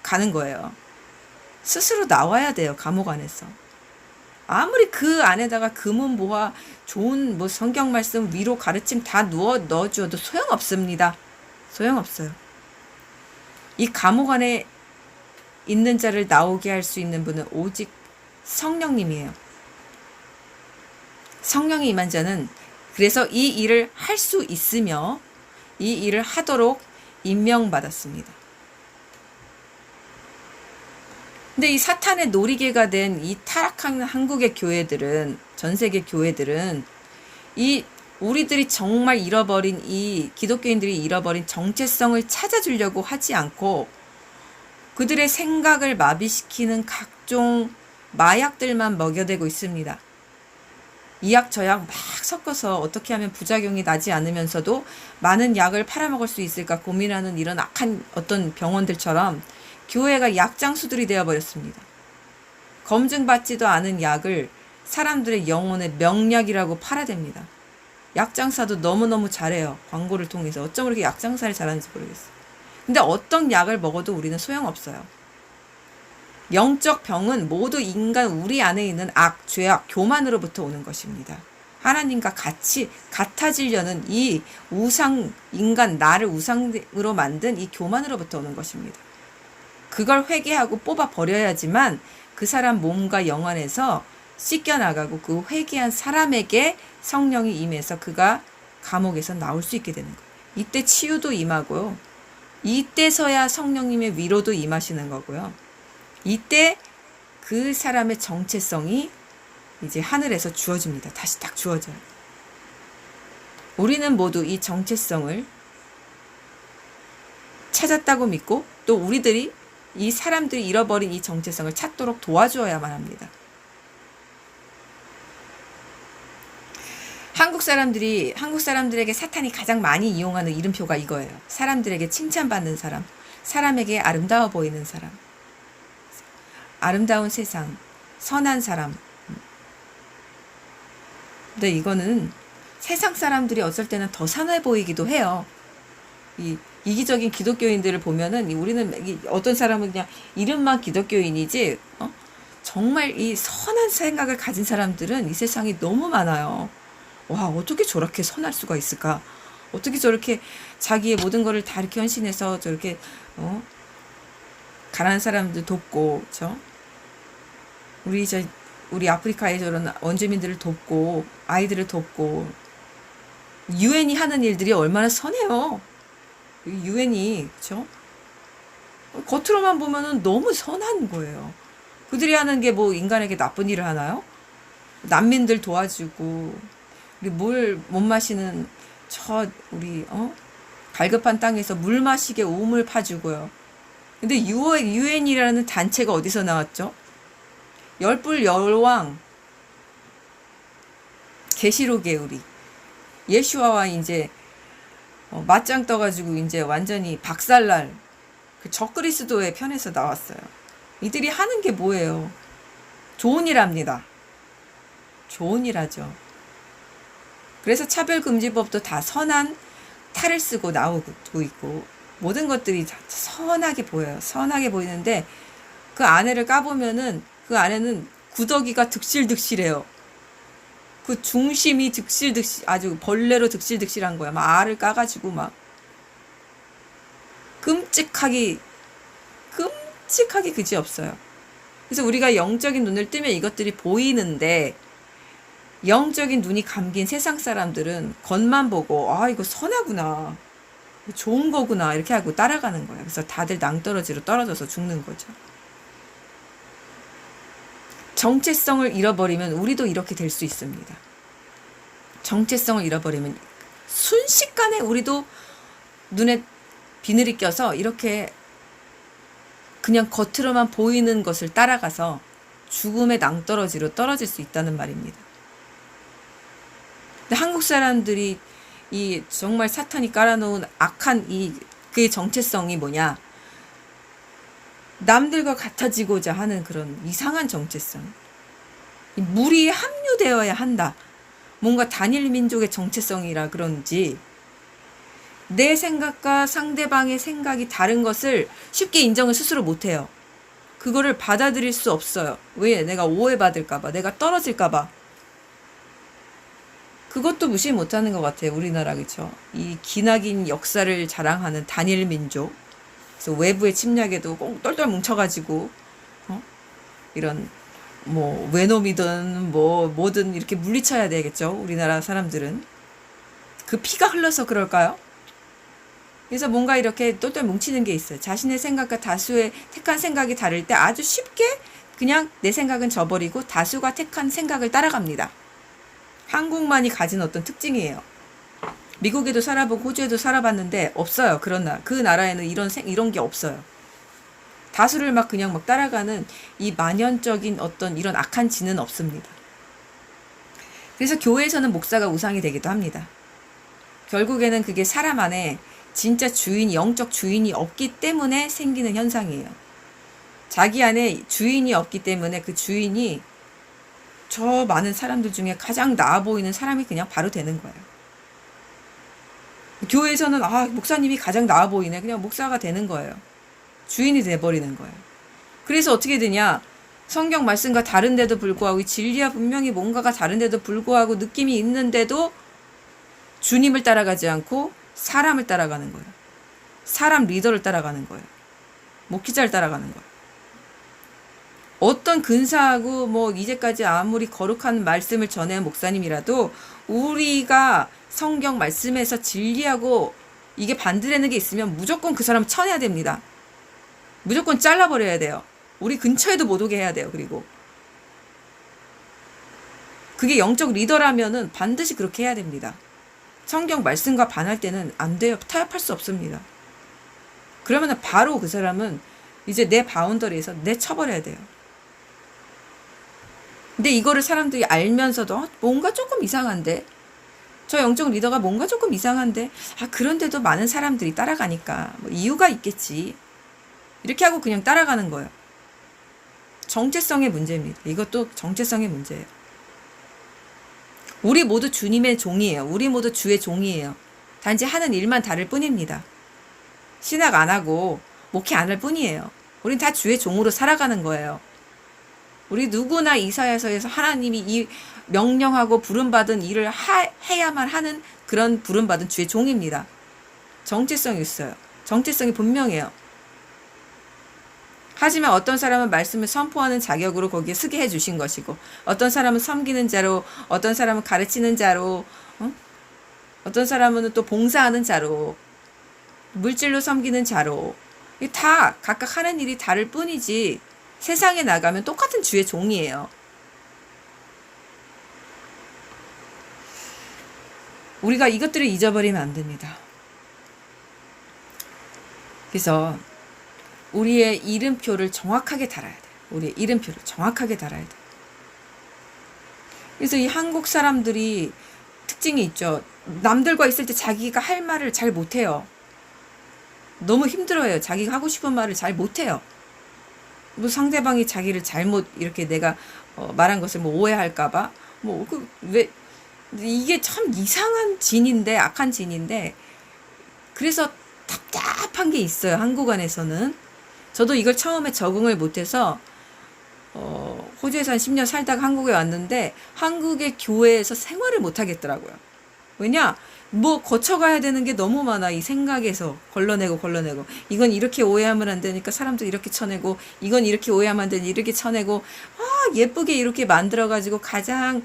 가는 거예요. 스스로 나와야 돼요. 감옥 안에서. 아무리 그 안에다가 금은보화 좋은 성경 말씀 위로 가르침 다 넣어주어도 소용없습니다. 소용없어요. 이 감옥 안에 있는 자를 나오게 할 수 있는 분은 오직 성령님이에요. 성령이 임한 자는 그래서 이 일을 할 수 있으며 이 일을 하도록 임명받았습니다. 근데 이 사탄의 놀이개가 된 이 타락한 한국의 교회들은, 전 세계 교회들은 이 우리들이 정말 잃어버린 이 기독교인들이 잃어버린 정체성을 찾아주려고 하지 않고 그들의 생각을 마비시키는 각종 마약들만 먹여대고 있습니다. 이 약 저 약 막 섞어서 어떻게 하면 부작용이 나지 않으면서도 많은 약을 팔아먹을 수 있을까 고민하는 이런 악한 어떤 병원들처럼 교회가 약장수들이 되어버렸습니다. 검증받지도 않은 약을 사람들의 영혼의 명약이라고 팔아댑니다. 약장사도 너무너무 잘해요. 광고를 통해서. 어쩜 그렇게 약장사를 잘하는지 모르겠어요. 근데 어떤 약을 먹어도 우리는 소용없어요. 영적 병은 모두 인간 우리 안에 있는 악, 죄악, 교만으로부터 오는 것입니다. 하나님과 같아지려는 이 인간 나를 우상으로 만든 이 교만으로부터 오는 것입니다. 그걸 회개하고 뽑아 버려야지만 그 사람 몸과 영 안에서 씻겨나가고 그 회개한 사람에게 성령이 임해서 그가 감옥에서 나올 수 있게 되는 거예요. 이때 치유도 임하고요. 이때서야 성령님의 위로도 임하시는 거고요. 이때 그 사람의 정체성이 이제 하늘에서 주어집니다. 다시 딱 주어져요. 우리는 모두 이 정체성을 찾았다고 믿고 또 우리들이 이 사람들이 잃어버린 이 정체성을 찾도록 도와주어야만 합니다. 한국 사람들에게 사탄이 가장 많이 이용하는 이름표가 이거예요. 사람들에게 칭찬받는 사람, 사람에게 아름다워 보이는 사람, 아름다운 세상, 선한 사람. 근데 이거는 세상 사람들이 어쩔 때는 더 선해 보이기도 해요. 이 이기적인 기독교인들을 보면은 우리는 어떤 사람은 그냥 이름만 기독교인이지 정말 이 선한 생각을 가진 사람들은 이 세상에 너무 많아요. 와, 어떻게 저렇게 선할 수가 있을까? 어떻게 저렇게 자기의 모든 거를 다 이렇게 헌신해서 저렇게 가난한 사람들 돕고, 그렇죠? 우리 아프리카의 저런 원주민들을 돕고 아이들을 돕고 유엔이 하는 일들이 얼마나 선해요. 유엔이 그렇죠? 겉으로만 보면은 너무 선한 거예요. 그들이 하는 게 뭐 인간에게 나쁜 일을 하나요? 난민들 도와주고 우리 물 못 마시는 우리 갈급한 땅에서 물 마시게 우물 파주고요. 근데 유엔이라는 단체가 어디서 나왔죠? 열불 열왕 계시록에 우리 예슈아와 이제 맞짱 떠가지고 이제 완전히 박살날 그 적그리스도의 편에서 나왔어요. 이들이 하는 게 뭐예요? 좋은 일 합니다. 좋은 일 하죠. 그래서 차별금지법도 다 선한 탈을 쓰고 나오고 있고 모든 것들이 다 선하게 보여요. 선하게 보이는데 그 안에를 까보면은 그 안에는 구더기가 득실득실해요. 그 중심이 득실득실 아주 벌레로 득실득실한 거야. 막 알을 까가지고 막 끔찍하기 그지없어요. 그래서 우리가 영적인 눈을 뜨면 이것들이 보이는데 영적인 눈이 감긴 세상 사람들은 겉만 보고 이거 선하구나, 좋은 거구나 이렇게 하고 따라가는 거예요. 그래서 다들 낭떠러지로 떨어져서 죽는 거죠. 정체성을 잃어버리면 우리도 이렇게 될 수 있습니다. 정체성을 잃어버리면 순식간에 우리도 눈에 비늘이 껴서 이렇게 그냥 겉으로만 보이는 것을 따라가서 죽음의 낭떠러지로 떨어질 수 있다는 말입니다. 근데 한국 사람들이 이 정말 사탄이 깔아놓은 악한 그의 정체성이 뭐냐? 남들과 같아지고자 하는 그런 이상한 정체성. 무리에 합류되어야 한다. 뭔가 단일 민족의 정체성이라 그런지 내 생각과 상대방의 생각이 다른 것을 쉽게 인정을 스스로 못해요. 그거를 받아들일 수 없어요. 왜? 내가 오해받을까봐, 내가 떨어질까봐. 그것도 무시 못하는 것 같아요. 우리나라 그렇죠? 이 기나긴 역사를 자랑하는 단일 민족. 그래서 외부의 침략에도 꼭 똘똘 뭉쳐가지고 이런 뭐 외놈이든 뭐든 이렇게 물리쳐야 되겠죠. 우리나라 사람들은 그 피가 흘러서 그럴까요? 그래서 뭔가 이렇게 똘똘 뭉치는 게 있어요. 자신의 생각과 다수의 택한 생각이 다를 때 아주 쉽게 그냥 내 생각은 저버리고 다수가 택한 생각을 따라갑니다. 한국만이 가진 어떤 특징이에요. 미국에도 살아보고 호주에도 살아봤는데 없어요. 그런 그 나라에는 이런 게 없어요. 다수를 막 그냥 막 따라가는 이 만연적인 어떤 이런 악한 진은 없습니다. 그래서 교회에서는 목사가 우상이 되기도 합니다. 결국에는 그게 사람 안에 진짜 주인이, 영적 주인이 없기 때문에 생기는 현상이에요. 자기 안에 주인이 없기 때문에 그 주인이 저 많은 사람들 중에 가장 나아 보이는 사람이 그냥 바로 되는 거예요. 교회에서는 목사님이 가장 나아 보이네. 그냥 목사가 되는 거예요. 주인이 돼버리는 거예요. 그래서 어떻게 되냐? 성경 말씀과 다른데도 불구하고 진리와 분명히 뭔가가 다른데도 불구하고 느낌이 있는데도 주님을 따라가지 않고 사람을 따라가는 거예요. 사람 리더를 따라가는 거예요. 목회자를 따라가는 거예요. 어떤 근사하고 뭐 이제까지 아무리 거룩한 말씀을 전해온 목사님이라도 우리가 성경 말씀에서 진리하고 이게 반대되는 게 있으면 무조건 그 사람 쳐내야 됩니다. 무조건 잘라버려야 돼요. 우리 근처에도 못 오게 해야 돼요. 그리고 그게 영적 리더라면은 반드시 그렇게 해야 됩니다. 성경 말씀과 반할 때는 안 돼요. 타협할 수 없습니다. 그러면은 바로 그 사람은 이제 내 바운더리에서 내쳐버려야 돼요. 근데 이거를 사람들이 알면서도 뭔가 조금 이상한데, 저 영적 리더가 뭔가 조금 이상한데, 그런데도 많은 사람들이 따라가니까 뭐 이유가 있겠지. 이렇게 하고 그냥 따라가는 거예요. 정체성의 문제입니다. 이것도 정체성의 문제예요. 우리 모두 주님의 종이에요. 우리 모두 주의 종이에요. 단지 하는 일만 다를 뿐입니다. 신학 안 하고 목회 안 할 뿐이에요. 우린 다 주의 종으로 살아가는 거예요. 우리 누구나 이사야서에서 하나님이 이 명령하고 부름받은 일을 해야만 하는 그런 부름받은 주의 종입니다. 정체성이 있어요. 정체성이 분명해요. 하지만 어떤 사람은 말씀을 선포하는 자격으로 거기에 쓰게 해주신 것이고, 어떤 사람은 섬기는 자로, 어떤 사람은 가르치는 자로, 어떤 사람은 또 봉사하는 자로, 물질로 섬기는 자로, 다 각각 하는 일이 다를 뿐이지 세상에 나가면 똑같은 주의 종이에요. 우리가 이것들을 잊어버리면 안 됩니다. 그래서 우리의 이름표를 정확하게 달아야 돼요. 우리의 이름표를 정확하게 달아야 돼요. 그래서 이 한국 사람들이 특징이 있죠. 남들과 있을 때 자기가 할 말을 잘 못해요. 너무 힘들어요. 자기가 하고 싶은 말을 잘 못해요. 뭐 상대방이 자기를 잘못 이렇게 내가 말한 것을 뭐 오해할까봐 이게 참 이상한 진인데, 악한 진인데, 그래서 답답한 게 있어요. 한국 안에서는. 저도 이걸 처음에 적응을 못해서 호주에서 한 10년 살다가 한국에 왔는데 한국의 교회에서 생활을 못 하겠더라고요. 왜냐? 뭐 거쳐가야 되는 게 너무 많아. 이 생각에서 걸러내고 이건 이렇게 오해하면 안 되니까 사람들 이렇게 쳐내고, 이건 이렇게 오해하면 안 되니 이렇게 쳐내고, 예쁘게 이렇게 만들어가지고 가장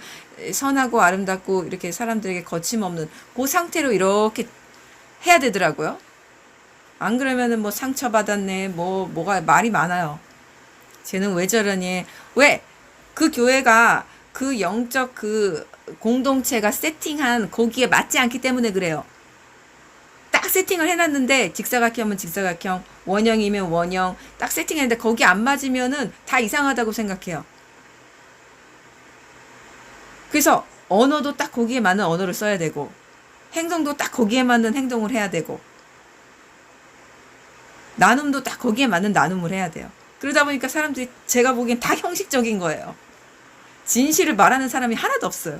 선하고 아름답고 이렇게 사람들에게 거침없는 그 상태로 이렇게 해야 되더라고요. 안 그러면은 뭐 상처받았네, 뭐가 말이 많아요. 쟤는 왜 저러니? 왜? 그 교회가 그 영적 그 공동체가 세팅한 거기에 맞지 않기 때문에 그래요. 딱 세팅을 해놨는데 직사각형이면 직사각형, 원형이면 원형 딱 세팅했는데 거기 안 맞으면은 다 이상하다고 생각해요. 그래서 언어도 딱 거기에 맞는 언어를 써야 되고, 행동도 딱 거기에 맞는 행동을 해야 되고, 나눔도 딱 거기에 맞는 나눔을 해야 돼요. 그러다 보니까 사람들이 제가 보기엔 다 형식적인 거예요. 진실을 말하는 사람이 하나도 없어요.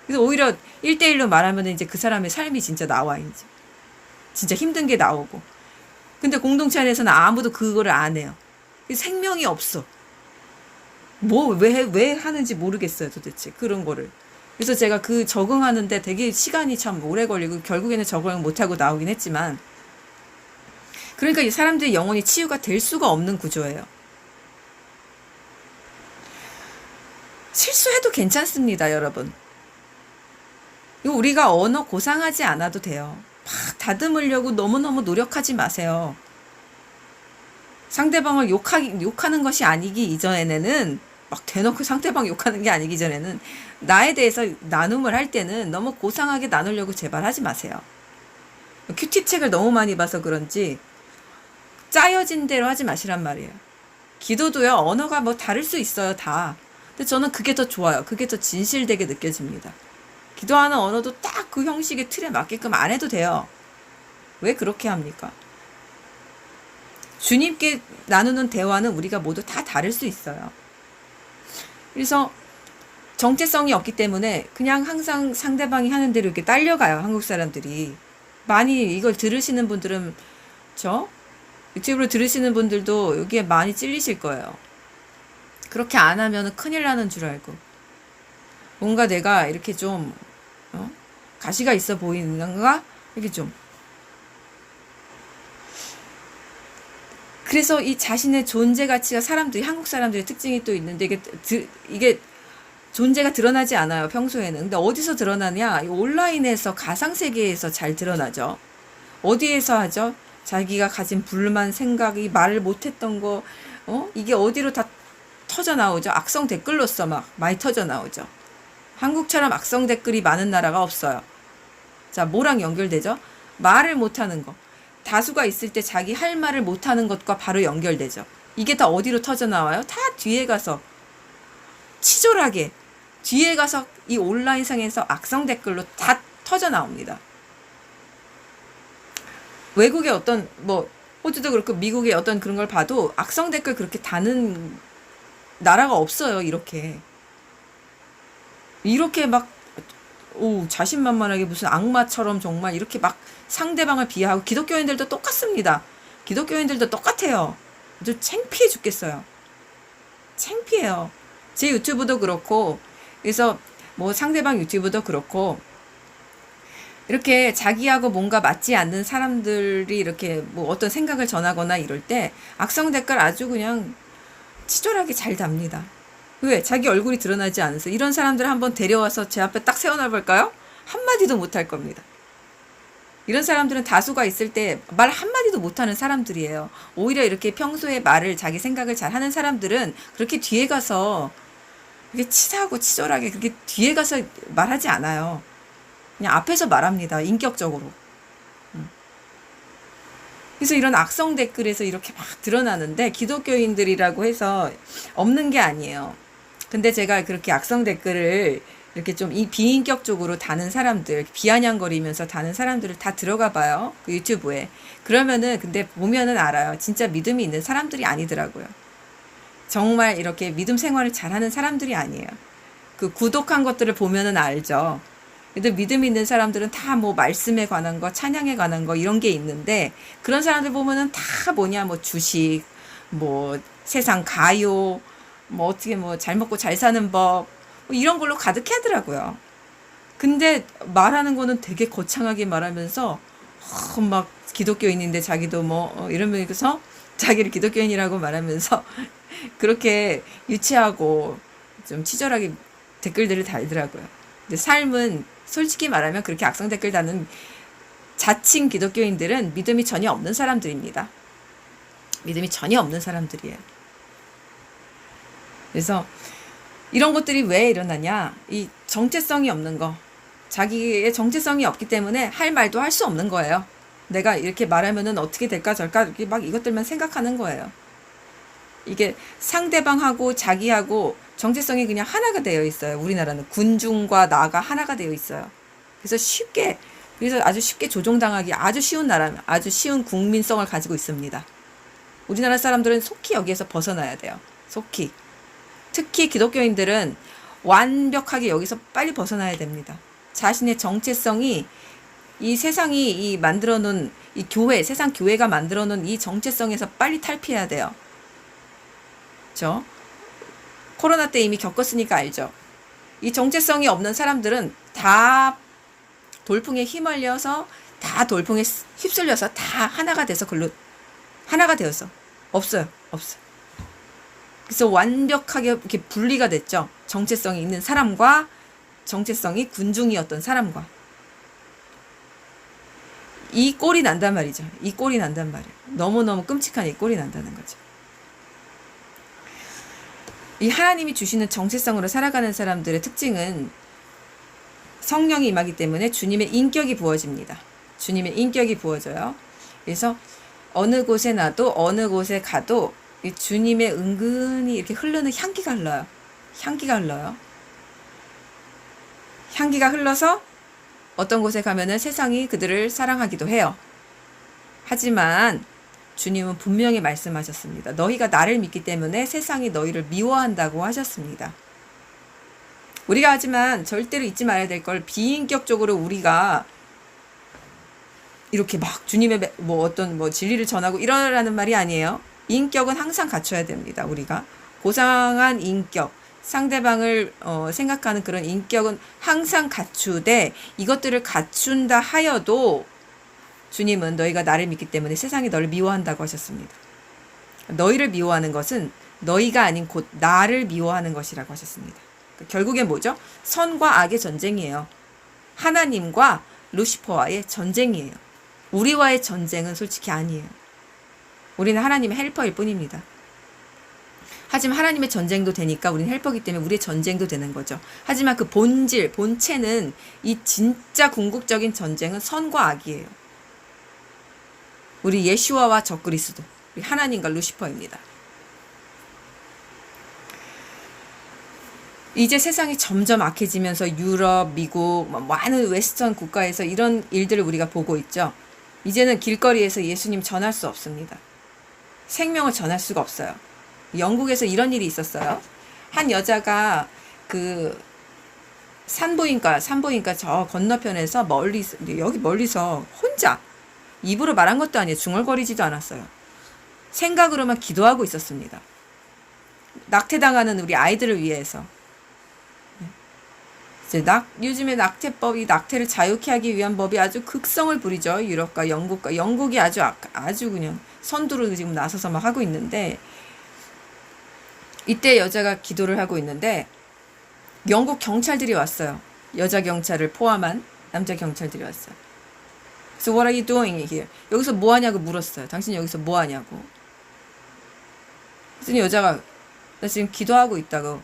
그래서 오히려 1대1로 말하면 이제 그 사람의 삶이 진짜 나와, 이제. 진짜 힘든 게 나오고. 근데 공동체 안에서는 아무도 그거를 안 해요. 생명이 없어. 왜 하는지 모르겠어요, 도대체. 그런 거를. 그래서 제가 그 적응하는데 되게 시간이 참 오래 걸리고 결국에는 적응을 못하고 나오긴 했지만, 그러니까 이 사람들의 영혼이 치유가 될 수가 없는 구조예요. 실수해도 괜찮습니다, 여러분. 우리가 언어 고상하지 않아도 돼요. 막 다듬으려고 너무너무 노력하지 마세요. 상대방을 욕하는 것이 아니기 이전에는 막 대놓고 상대방 욕하는 게 아니기 전에는 나에 대해서 나눔을 할 때는 너무 고상하게 나누려고 제발 하지 마세요. 큐티 책을 너무 많이 봐서 그런지 짜여진 대로 하지 마시란 말이에요. 기도도요, 언어가 뭐 다를 수 있어요, 다. 근데 저는 그게 더 좋아요. 그게 더 진실되게 느껴집니다. 기도하는 언어도 딱 그 형식의 틀에 맞게끔 안 해도 돼요. 왜 그렇게 합니까? 주님께 나누는 대화는 우리가 모두 다 다를 수 있어요. 그래서 정체성이 없기 때문에 그냥 항상 상대방이 하는 대로 이렇게 딸려가요, 한국 사람들이. 많이 이걸 들으시는 분들은, 유튜브로 들으시는 분들도 여기에 많이 찔리실 거예요. 그렇게 안 하면 큰일 나는 줄 알고. 뭔가 내가 이렇게 좀, 가시가 있어 보이는가? 이렇게 좀. 그래서 이 자신의 존재 가치가 한국 사람들의 특징이 또 있는데, 이게 존재가 드러나지 않아요, 평소에는. 근데 어디서 드러나냐? 온라인에서, 가상세계에서 잘 드러나죠. 어디에서 하죠? 자기가 가진 불만, 생각이 말을 못했던 거, 이게 어디로 다 터져 나오죠? 악성 댓글로서 막 많이 터져 나오죠. 한국처럼 악성 댓글이 많은 나라가 없어요. 자, 뭐랑 연결되죠? 말을 못하는 거. 다수가 있을 때 자기 할 말을 못하는 것과 바로 연결되죠. 이게 다 어디로 터져 나와요? 다 뒤에 가서 치졸하게 뒤에 가서 이 온라인상에서 악성 댓글로 다 터져 나옵니다. 외국의 어떤 호주도 그렇고 미국의 어떤 그런 걸 봐도 악성 댓글 그렇게 다는 나라가 없어요. 이렇게 막 자신만만하게 무슨 악마처럼 정말 이렇게 막 상대방을 비하하고. 기독교인들도 똑같습니다. 기독교인들도 똑같아요. 아주 창피해 죽겠어요. 창피해요. 제 유튜브도 그렇고, 그래서 뭐 상대방 유튜브도 그렇고, 이렇게 자기하고 뭔가 맞지 않는 사람들이 이렇게 뭐 어떤 생각을 전하거나 이럴 때 악성 댓글 아주 그냥 치졸하게 잘 답니다. 왜? 자기 얼굴이 드러나지 않아서. 이런 사람들을 한번 데려와서 제 앞에 딱 세워놔볼까요? 한마디도 못할 겁니다. 이런 사람들은 다수가 있을 때 말 한마디도 못하는 사람들이에요. 오히려 이렇게 평소에 자기 생각을 잘 하는 사람들은 그렇게 뒤에 가서 그렇게 치사하고 치졸하게 그렇게 뒤에 가서 말하지 않아요. 그냥 앞에서 말합니다. 인격적으로. 그래서 이런 악성 댓글에서 이렇게 막 드러나는데, 기독교인들이라고 해서 없는 게 아니에요. 근데 제가 그렇게 악성 댓글을 이렇게 좀 비인격적으로 다는 사람들, 비아냥거리면서 다는 사람들을 다 들어가 봐요. 그 유튜브에. 그러면은 근데 보면은 알아요. 진짜 믿음이 있는 사람들이 아니더라고요. 정말 이렇게 믿음 생활을 잘하는 사람들이 아니에요. 그 구독한 것들을 보면은 알죠. 근데 믿음 있는 사람들은 다 뭐 말씀에 관한 거, 찬양에 관한 거 이런 게 있는데, 그런 사람들 보면은 다 뭐 주식, 뭐 세상 가요, 뭐 어떻게 뭐 잘 먹고 잘 사는 법, 뭐 이런 걸로 가득해 하더라고요. 근데 말하는 거는 되게 거창하게 말하면서 막 기독교인인데 자기도 이러면서 자기를 기독교인이라고 말하면서 그렇게 유치하고 좀 치졸하게 댓글들을 달더라고요. 근데 삶은 솔직히 말하면 그렇게 악성 댓글 다는 자칭 기독교인들은 믿음이 전혀 없는 사람들입니다. 믿음이 전혀 없는 사람들이에요. 그래서 이런 것들이 왜 일어나냐? 이 정체성이 없는 거. 자기의 정체성이 없기 때문에 할 말도 할 수 없는 거예요. 내가 이렇게 말하면은 어떻게 될까 저럴까 이렇게 막 이것들만 생각하는 거예요. 이게 상대방하고 자기하고 정체성이 그냥 하나가 되어 있어요. 우리나라는 군중과 나가 하나가 되어 있어요. 그래서 아주 쉽게 조종당하기 아주 쉬운 나라, 아주 쉬운 국민성을 가지고 있습니다. 우리나라 사람들은 속히 여기에서 벗어나야 돼요. 속히. 특히 기독교인들은 완벽하게 여기서 빨리 벗어나야 됩니다. 자신의 정체성이 이 세상이 만들어 놓은 이 세상 교회가 만들어 놓은 이 정체성에서 빨리 탈피해야 돼요. 그렇죠? 코로나 때 이미 겪었으니까 알죠. 이 정체성이 없는 사람들은 다 돌풍에 휘말려서, 다 돌풍에 휩쓸려서 다 하나가 돼서 하나가 되어서 없어요. 그래서 완벽하게 이렇게 분리가 됐죠. 정체성이 있는 사람과 정체성이 군중이었던 사람과. 이 꼴이 난단 말이죠. 이 꼴이 난단 말이에요. 너무너무 끔찍한 이 꼴이 난다는 거죠. 이 하나님이 주시는 정체성으로 살아가는 사람들의 특징은 성령이 임하기 때문에 주님의 인격이 부어집니다. 주님의 인격이 부어져요. 그래서 어느 곳에 나도 어느 곳에 가도 이 주님의 은근히 이렇게 흐르는 향기가 흘러요. 향기가 흘러요. 향기가 흘러서 어떤 곳에 가면은 세상이 그들을 사랑하기도 해요. 하지만 주님은 분명히 말씀하셨습니다. 너희가 나를 믿기 때문에 세상이 너희를 미워한다고 하셨습니다. 우리가 하지만 절대로 잊지 말아야 될 걸, 비인격적으로 우리가 이렇게 막 주님의 어떤 진리를 전하고 이러라는 말이 아니에요. 인격은 항상 갖춰야 됩니다. 우리가 고상한 인격, 상대방을 생각하는 그런 인격은 항상 갖추되, 이것들을 갖춘다 하여도 주님은 너희가 나를 믿기 때문에 세상이 너를 미워한다고 하셨습니다. 너희를 미워하는 것은 너희가 아닌 곧 나를 미워하는 것이라고 하셨습니다. 결국엔 뭐죠? 선과 악의 전쟁이에요. 하나님과 루시퍼와의 전쟁이에요. 우리와의 전쟁은 솔직히 아니에요. 우리는 하나님의 헬퍼일 뿐입니다. 하지만 하나님의 전쟁도 되니까 우리는 헬퍼이기 때문에 우리의 전쟁도 되는 거죠. 하지만 그 본질, 본체는, 이 진짜 궁극적인 전쟁은 선과 악이에요. 우리 예슈아와 적그리스도, 우리 하나님과 루시퍼입니다. 이제 세상이 점점 악해지면서 유럽, 미국, 많은 웨스턴 국가에서 이런 일들을 우리가 보고 있죠. 이제는 길거리에서 예수님 전할 수 없습니다. 생명을 전할 수가 없어요. 영국에서 이런 일이 있었어요. 한 여자가 그 산부인과 저 건너편에서 여기 멀리서 혼자, 입으로 말한 것도 아니에요. 중얼거리지도 않았어요. 생각으로만 기도하고 있었습니다. 낙태당하는 우리 아이들을 위해서. 이제 요즘에 낙태법이, 낙태를 자유케 하기 위한 법이 아주 극성을 부리죠. 유럽과 영국과. 영국이 아주 그냥 선두로 지금 나서서 막 하고 있는데, 이때 여자가 기도를 하고 있는데 영국 경찰들이 왔어요. 여자 경찰을 포함한 남자 경찰들이 왔어요. So what are you doing here? 여기서 뭐 하냐고 물었어요. 당신 여기서 뭐 하냐고. 그랬더니 여자가 나 지금 기도하고 있다고.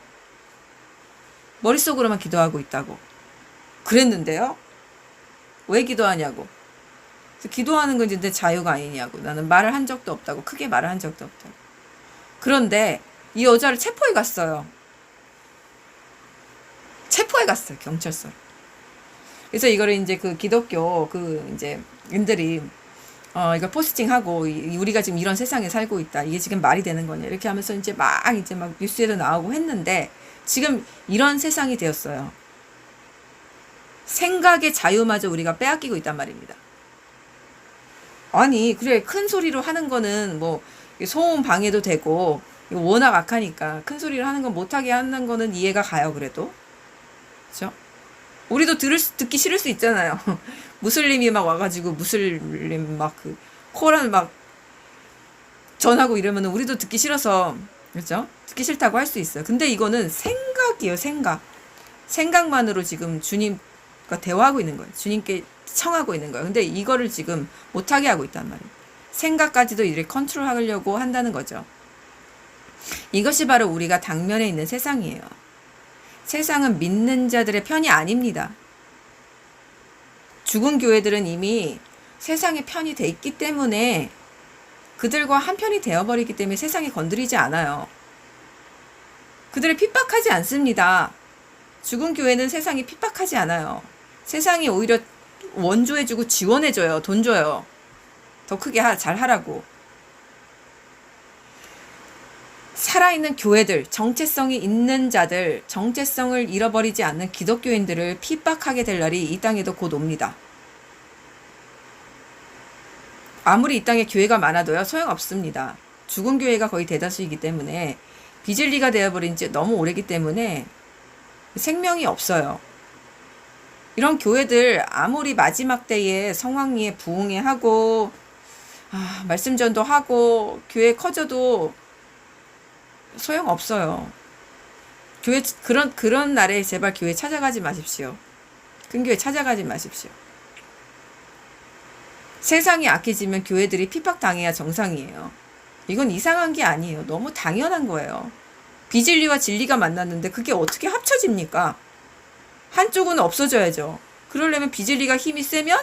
머릿속으로만 기도하고 있다고 그랬는데요. 왜 기도하냐고. 그래서 기도하는 건 이제 내 자유가 아니냐고. 나는 말을 한 적도 없다고. 크게 말을 한 적도 없다고. 그런데 이 여자를 체포해 갔어요. 체포해 갔어요. 경찰서로. 그래서 이거를 이제 그 기독교 이제 인들이 이걸 포스팅하고, 우리가 지금 이런 세상에 살고 있다. 이게 지금 말이 되는 거냐. 이렇게 하면서 이제 막 뉴스에도 나오고 했는데, 지금 이런 세상이 되었어요. 생각의 자유마저 우리가 빼앗기고 있단 말입니다. 아니, 그래, 큰 소리로 하는 거는 소음 방해도 되고, 워낙 악하니까 큰 소리를 하는 건 못하게 하는 거는 이해가 가요. 그래도 그렇죠? 우리도 듣기 싫을 수 있잖아요. 무슬림이 막 와가지고 무슬림 막 그 코란 막 전하고 이러면 우리도 듣기 싫어서, 그렇죠? 듣기 싫다고 할 수 있어요. 근데 이거는 생각이에요. 생각만으로 지금 주님과 대화하고 있는 거예요. 주님께 청하고 있는 거예요. 근데 이거를 지금 못하게 하고 있단 말이에요. 생각까지도 이를 컨트롤하려고 한다는 거죠. 이것이 바로 우리가 당면에 있는 세상이에요. 세상은 믿는 자들의 편이 아닙니다. 죽은 교회들은 이미 세상의 편이 돼 있기 때문에, 그들과 한 편이 되어버리기 때문에 세상이 건드리지 않아요. 그들을 핍박하지 않습니다. 죽은 교회는 세상이 핍박하지 않아요. 세상이 오히려 원조해주고 지원해줘요. 돈 줘요. 더 크게 잘 하라고. 살아있는 교회들, 정체성이 있는 자들, 정체성을 잃어버리지 않는 기독교인들을 핍박하게 될 날이 이 땅에도 곧 옵니다. 아무리 이 땅에 교회가 많아도요, 소용없습니다. 죽은 교회가 거의 대다수이기 때문에, 비진리가 되어버린 지 너무 오래기 때문에 생명이 없어요. 이런 교회들 아무리 마지막 때에 성황리에 부흥회 하고 말씀 전도하고 교회 커져도 소용없어요. 교회 그런 날에 제발 교회 찾아가지 마십시오. 큰 교회 찾아가지 마십시오. 세상이 악해지면 교회들이 핍박당해야 정상이에요. 이건 이상한 게 아니에요. 너무 당연한 거예요. 비진리와 진리가 만났는데 그게 어떻게 합쳐집니까? 한쪽은 없어져야죠. 그러려면 비진리가 힘이 세면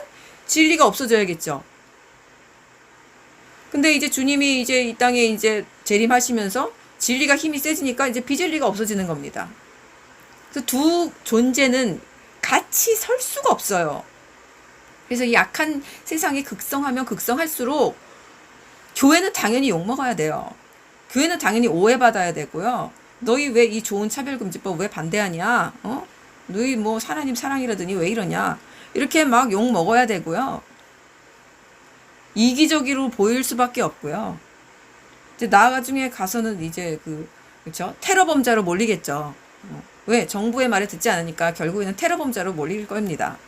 진리가 없어져야겠죠. 근데 이제 주님이 이제 이 땅에 이제 재림하시면서 진리가 힘이 세지니까 이제 비진리가 없어지는 겁니다. 그래서 두 존재는 같이 설 수가 없어요. 그래서 이 악한 세상이 극성하면 극성할수록 교회는 당연히 욕먹어야 돼요. 교회는 당연히 오해받아야 되고요. 너희 왜 이 좋은 차별금지법 왜 반대하냐? 너희 뭐 하나님 사랑이라더니 왜 이러냐? 이렇게 막 욕먹어야 되고요. 이기적으로 보일 수밖에 없고요. 이제 나중에 가서는 이제 그렇죠? 테러범자로 몰리겠죠. 왜? 정부의 말을 듣지 않으니까 결국에는 테러범자로 몰릴 겁니다.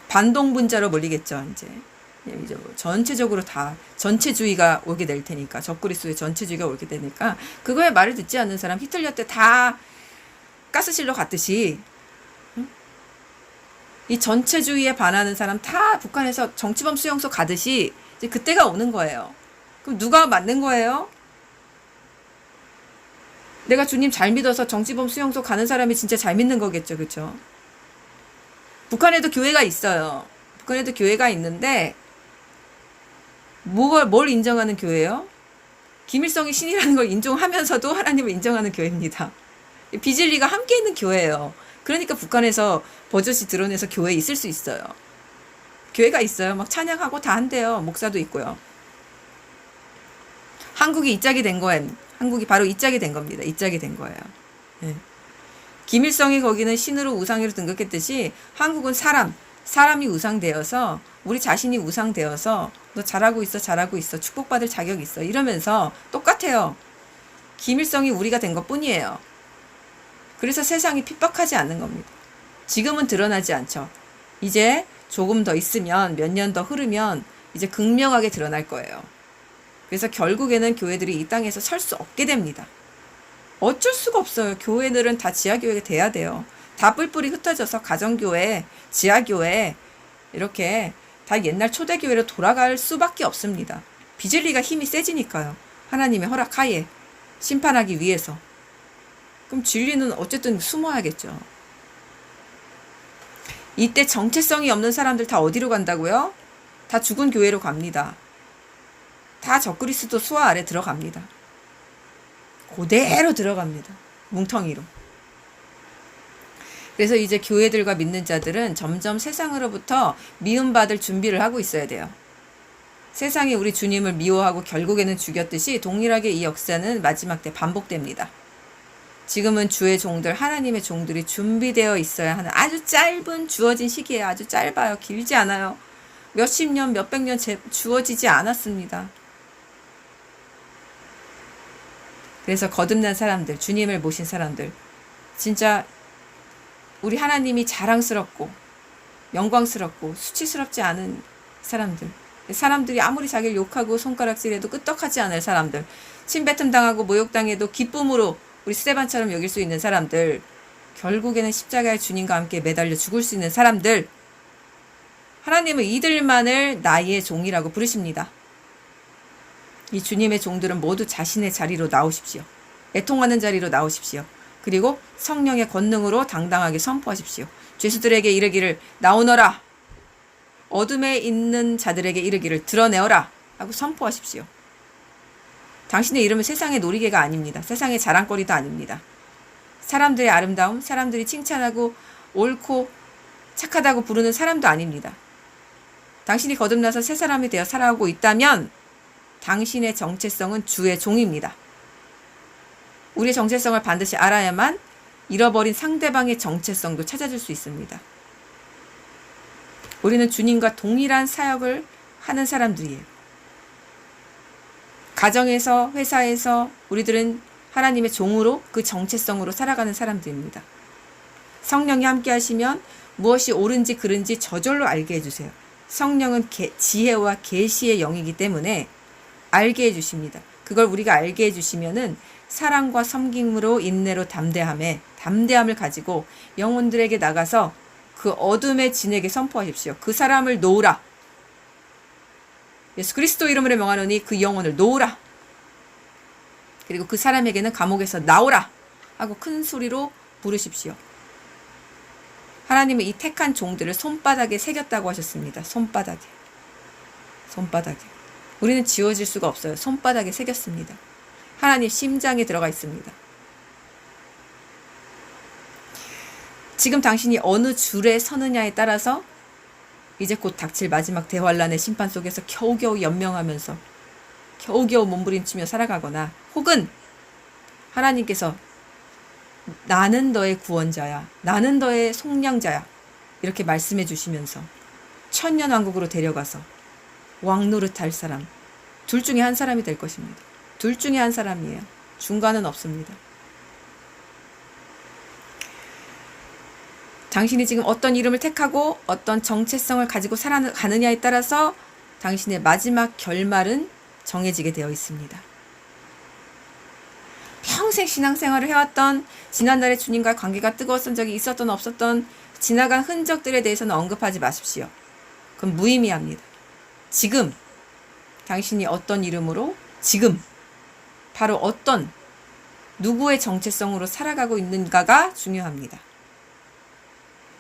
반동분자로 몰리겠죠, 이제 뭐 전체적으로 다 전체주의가 오게 될 테니까, 적그리스도의 전체주의가 오게 되니까, 그거에 말을 듣지 않는 사람 히틀러 때 다 가스실로 갔듯이, 이 전체주의에 반하는 사람 다 북한에서 정치범 수용소 가듯이 이제 그때가 오는 거예요. 그럼 누가 맞는 거예요? 내가 주님 잘 믿어서 정치범 수용소 가는 사람이 진짜 잘 믿는 거겠죠, 그렇죠? 북한에도 교회가 있어요. 북한에도 교회가 있는데 뭘 인정하는 교회예요? 김일성이 신이라는 걸 인정하면서도 하나님을 인정하는 교회입니다. 비진리가 함께 있는 교회예요. 그러니까 북한에서 버젓이 드러내서 교회에 있을 수 있어요. 교회가 있어요. 막 찬양하고 다 한대요. 목사도 있고요. 한국이 이 짝이 된 거예요. 한국이 바로 이 짝이 된 겁니다. 이 짝이 된 거예요. 네. 김일성이 거기는 신으로 우상으로 등극했듯이 한국은 사람이 우상되어서, 우리 자신이 우상되어서 너 잘하고 있어 축복받을 자격 있어 이러면서 똑같아요. 김일성이 우리가 된 것 뿐이에요. 그래서 세상이 핍박하지 않는 겁니다. 지금은 드러나지 않죠. 이제 조금 더 있으면, 몇 년 더 흐르면 이제 극명하게 드러날 거예요. 그래서 결국에는 교회들이 이 땅에서 설 수 없게 됩니다. 어쩔 수가 없어요. 교회들은 다 지하교회가 돼야 돼요. 다 뿔뿔이 흩어져서 가정교회, 지하교회 이렇게 다 옛날 초대교회로 돌아갈 수밖에 없습니다. 비진리가 힘이 세지니까요. 하나님의 허락하에 심판하기 위해서. 그럼 진리는 어쨌든 숨어야겠죠. 이때 정체성이 없는 사람들 다 어디로 간다고요? 다 죽은 교회로 갑니다. 다 적그리스도 수하 아래 들어갑니다. 그대로 들어갑니다. 뭉텅이로. 그래서 이제 교회들과 믿는 자들은 점점 세상으로부터 미움받을 준비를 하고 있어야 돼요. 세상이 우리 주님을 미워하고 결국에는 죽였듯이 동일하게 이 역사는 마지막 때 반복됩니다. 지금은 주의 종들, 하나님의 종들이 준비되어 있어야 하는 아주 짧은 주어진 시기예요. 아주 짧아요. 길지 않아요. 몇십 년, 몇백 년 주어지지 않았습니다. 그래서 거듭난 사람들, 주님을 모신 사람들, 진짜 우리 하나님이 자랑스럽고 영광스럽고 수치스럽지 않은 사람들이 아무리 자기를 욕하고 손가락질해도 끄떡하지 않을 사람들, 침뱉음 당하고 모욕당해도 기쁨으로 우리 스데반처럼 여길 수 있는 사람들, 결국에는 십자가의 주님과 함께 매달려 죽을 수 있는 사람들, 하나님은 이들만을 나의 종이라고 부르십니다. 이 주님의 종들은 모두 자신의 자리로 나오십시오. 애통하는 자리로 나오십시오. 그리고 성령의 권능으로 당당하게 선포하십시오. 죄수들에게 이르기를 나오너라. 어둠에 있는 자들에게 이르기를 드러내어라 하고 선포하십시오. 당신의 이름은 세상의 놀이개가 아닙니다. 세상의 자랑거리도 아닙니다. 사람들의 아름다움, 사람들이 칭찬하고 옳고 착하다고 부르는 사람도 아닙니다. 당신이 거듭나서 새 사람이 되어 살아가고 있다면 당신의 정체성은 주의 종입니다. 우리의 정체성을 반드시 알아야만 잃어버린 상대방의 정체성도 찾아줄 수 있습니다. 우리는 주님과 동일한 사역을 하는 사람들이에요. 가정에서, 회사에서 우리들은 하나님의 종으로 그 정체성으로 살아가는 사람들입니다. 성령이 함께 하시면 무엇이 옳은지 그른지 저절로 알게 해주세요. 성령은 지혜와 계시의 영이기 때문에 알게 해주십니다. 그걸 우리가 알게 해주시면은 사랑과 섬김으로 인내로 담대함을 가지고 영혼들에게 나가서 그 어둠의 진에게 선포하십시오. 그 사람을 놓으라. 예수 그리스도 이름으로 명하노니 그 영혼을 놓으라. 그리고 그 사람에게는 감옥에서 나오라 하고 큰 소리로 부르십시오. 하나님은 이 택한 종들을 손바닥에 새겼다고 하셨습니다. 손바닥에. 우리는 지워질 수가 없어요. 손바닥에 새겼습니다. 하나님 심장에 들어가 있습니다. 지금 당신이 어느 줄에 서느냐에 따라서 이제 곧 닥칠 마지막 대환란의 심판 속에서 겨우겨우 연명하면서 겨우겨우 몸부림치며 살아가거나, 혹은 하나님께서 나는 너의 구원자야, 나는 너의 속량자야 이렇게 말씀해 주시면서 천년왕국으로 데려가서 왕노릇할 사람, 둘 중에 한 사람이 될 것입니다. 둘 중에 한 사람이에요. 중간은 없습니다. 당신이 지금 어떤 이름을 택하고 어떤 정체성을 가지고 살아가느냐에 따라서 당신의 마지막 결말은 정해지게 되어 있습니다. 평생 신앙생활을 해왔던, 지난날에 주님과의 관계가 뜨거웠던 적이 있었던 없었던 지나간 흔적들에 대해서는 언급하지 마십시오. 그건 무의미합니다. 지금 당신이 어떤 이름으로, 지금 바로 어떤 누구의 정체성으로 살아가고 있는가가 중요합니다.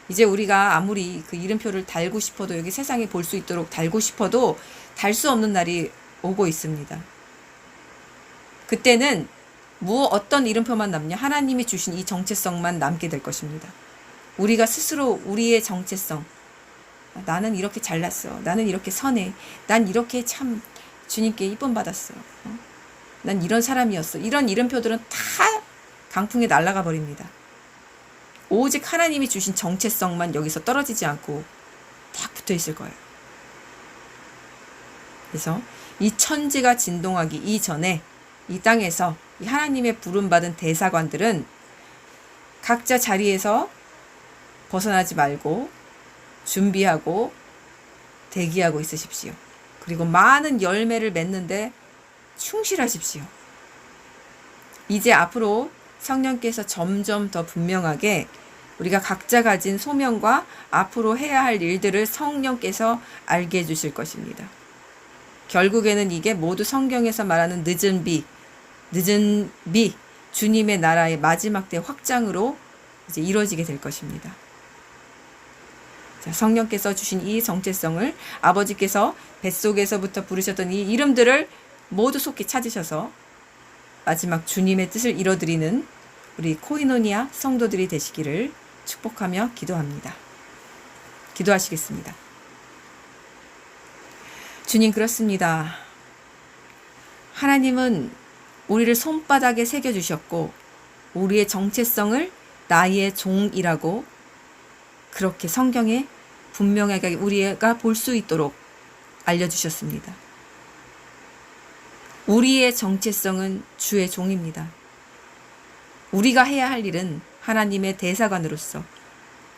이제 우리가 아무리 그 이름표를 달고 싶어도, 여기 세상에 볼 수 있도록 달고 싶어도 달 수 없는 날이 오고 있습니다. 그때는 어떤 이름표만 남냐? 하나님이 주신 이 정체성만 남게 될 것입니다. 우리가 스스로 우리의 정체성, 나는 이렇게 잘났어, 나는 이렇게 선해, 난 이렇게 참 주님께 이쁨 받았어, 난 이런 사람이었어, 이런 이름표들은 다 강풍에 날아가 버립니다. 오직 하나님이 주신 정체성만 여기서 떨어지지 않고 딱 붙어 있을 거예요. 그래서 이 천지가 진동하기 이전에 이 땅에서 이 하나님의 부름받은 대사관들은 각자 자리에서 벗어나지 말고 준비하고 대기하고 있으십시오. 그리고 많은 열매를 맺는데 충실하십시오. 이제 앞으로 성령께서 점점 더 분명하게 우리가 각자 가진 소명과 앞으로 해야 할 일들을 성령께서 알게 해주실 것입니다. 결국에는 이게 모두 성경에서 말하는 늦은 비, 주님의 나라의 마지막 때 확장으로 이제 이루어지게 될 것입니다. 자, 성령께서 주신 이 정체성을, 아버지께서 뱃속에서부터 부르셨던 이 이름들을 모두 속히 찾으셔서 마지막 주님의 뜻을 이뤄드리는 우리 코이노니아 성도들이 되시기를 축복하며 기도합니다. 기도하시겠습니다. 주님, 그렇습니다. 하나님은 우리를 손바닥에 새겨주셨고 우리의 정체성을 나의 종이라고 그렇게 성경에 분명하게 우리가 볼 수 있도록 알려주셨습니다. 우리의 정체성은 주의 종입니다. 우리가 해야 할 일은 하나님의 대사관으로서,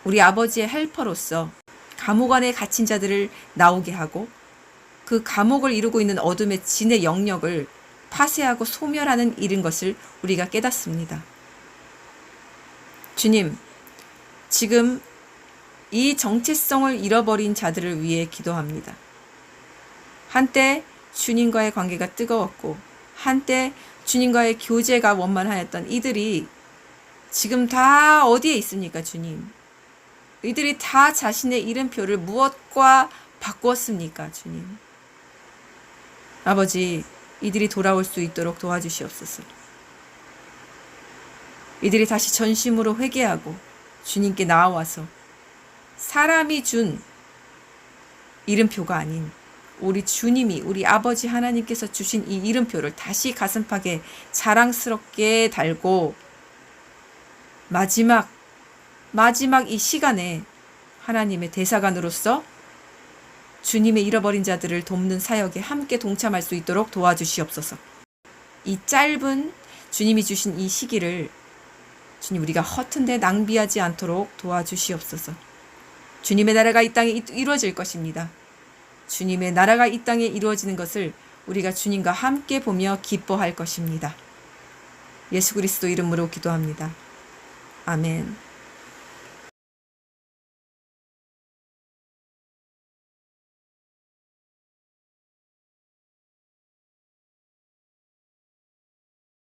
우리 아버지의 헬퍼로서 감옥 안에 갇힌 자들을 나오게 하고 그 감옥을 이루고 있는 어둠의 진의 영역을 파쇄하고 소멸하는 일인 것을 우리가 깨닫습니다. 주님, 지금 이 정체성을 잃어버린 자들을 위해 기도합니다. 한때 주님과의 관계가 뜨거웠고 한때 주님과의 교제가 원만하였던 이들이 지금 다 어디에 있습니까, 주님? 이들이 다 자신의 이름표를 무엇과 바꾸었습니까, 주님? 아버지, 이들이 돌아올 수 있도록 도와주시옵소서. 이들이 다시 전심으로 회개하고 주님께 나와서 사람이 준 이름표가 아닌 우리 주님이, 우리 아버지 하나님께서 주신 이 이름표를 다시 가슴팍에 자랑스럽게 달고 마지막 이 시간에 하나님의 대사관으로서 주님의 잃어버린 자들을 돕는 사역에 함께 동참할 수 있도록 도와주시옵소서. 이 짧은 주님이 주신 이 시기를 주님, 우리가 허튼데 낭비하지 않도록 도와주시옵소서. 주님의 나라가 이 땅에 이루어질 것입니다. 주님의 나라가 이 땅에 이루어지는 것을 우리가 주님과 함께 보며 기뻐할 것입니다. 예수 그리스도 이름으로 기도합니다. 아멘.